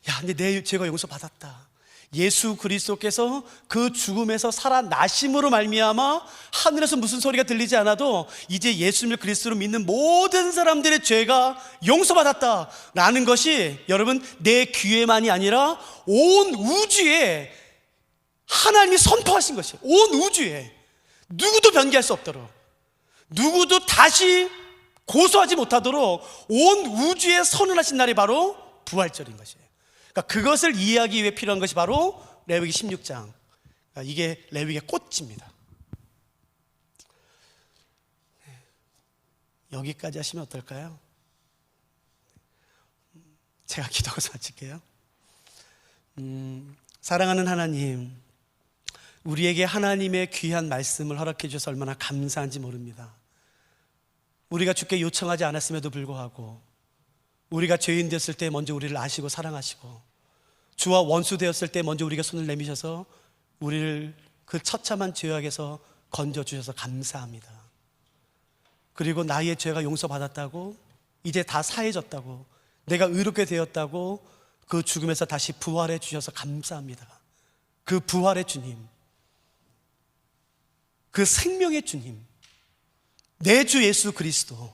야, 근데 내 죄가 용서받았다. 예수 그리스도께서 그 죽음에서 살아나심으로 말미암아 하늘에서 무슨 소리가 들리지 않아도 이제 예수님을 그리스도로 믿는 모든 사람들의 죄가 용서받았다라는 것이 여러분 내 귀에만이 아니라 온 우주에 하나님이 선포하신 것이에요. 온 우주에 누구도 변개할 수 없도록, 누구도 다시 고소하지 못하도록 온 우주에 선언하신 날이 바로 부활절인 것이에요. 그러니까 그것을 이해하기 위해 필요한 것이 바로 레위기 16장. 그러니까 이게 레위기의 꽃입니다. 여기까지 하시면 어떨까요? 제가 기도하고 마칠게요. 사랑하는 하나님, 우리에게 하나님의 귀한 말씀을 허락해 주셔서 얼마나 감사한지 모릅니다. 우리가 주께 요청하지 않았음에도 불구하고 우리가 죄인 되었을 때 먼저 우리를 아시고 사랑하시고 주와 원수 되었을 때 먼저 우리가 손을 내미셔서 우리를 그 처참한 죄악에서 건져주셔서 감사합니다. 그리고 나의 죄가 용서받았다고, 이제 다 사해졌다고, 내가 의롭게 되었다고 그 죽음에서 다시 부활해 주셔서 감사합니다. 그 부활의 주님, 그 생명의 주님, 내 주 예수 그리스도,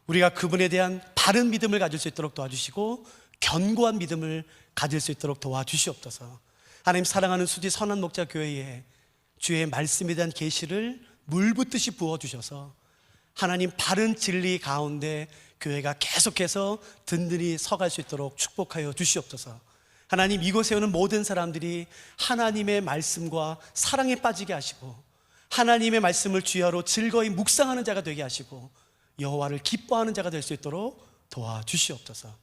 우리가 그분에 대한 바른 믿음을 가질 수 있도록 도와주시고 견고한 믿음을 가질 수 있도록 도와주시옵소서. 하나님, 사랑하는 수지 선한 목자 교회에 주의 말씀에 대한 계시를 물붓듯이 부어주셔서 하나님 바른 진리 가운데 교회가 계속해서 든든히 서갈 수 있도록 축복하여 주시옵소서. 하나님, 이곳에 오는 모든 사람들이 하나님의 말씀과 사랑에 빠지게 하시고 하나님의 말씀을 주야로 즐거이 묵상하는 자가 되게 하시고 여호와를 기뻐하는 자가 될 수 있도록 도와주시옵소서.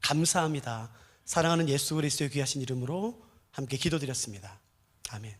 감사합니다. 사랑하는 예수 그리스도의 귀하신 이름으로 함께 기도드렸습니다. 아멘.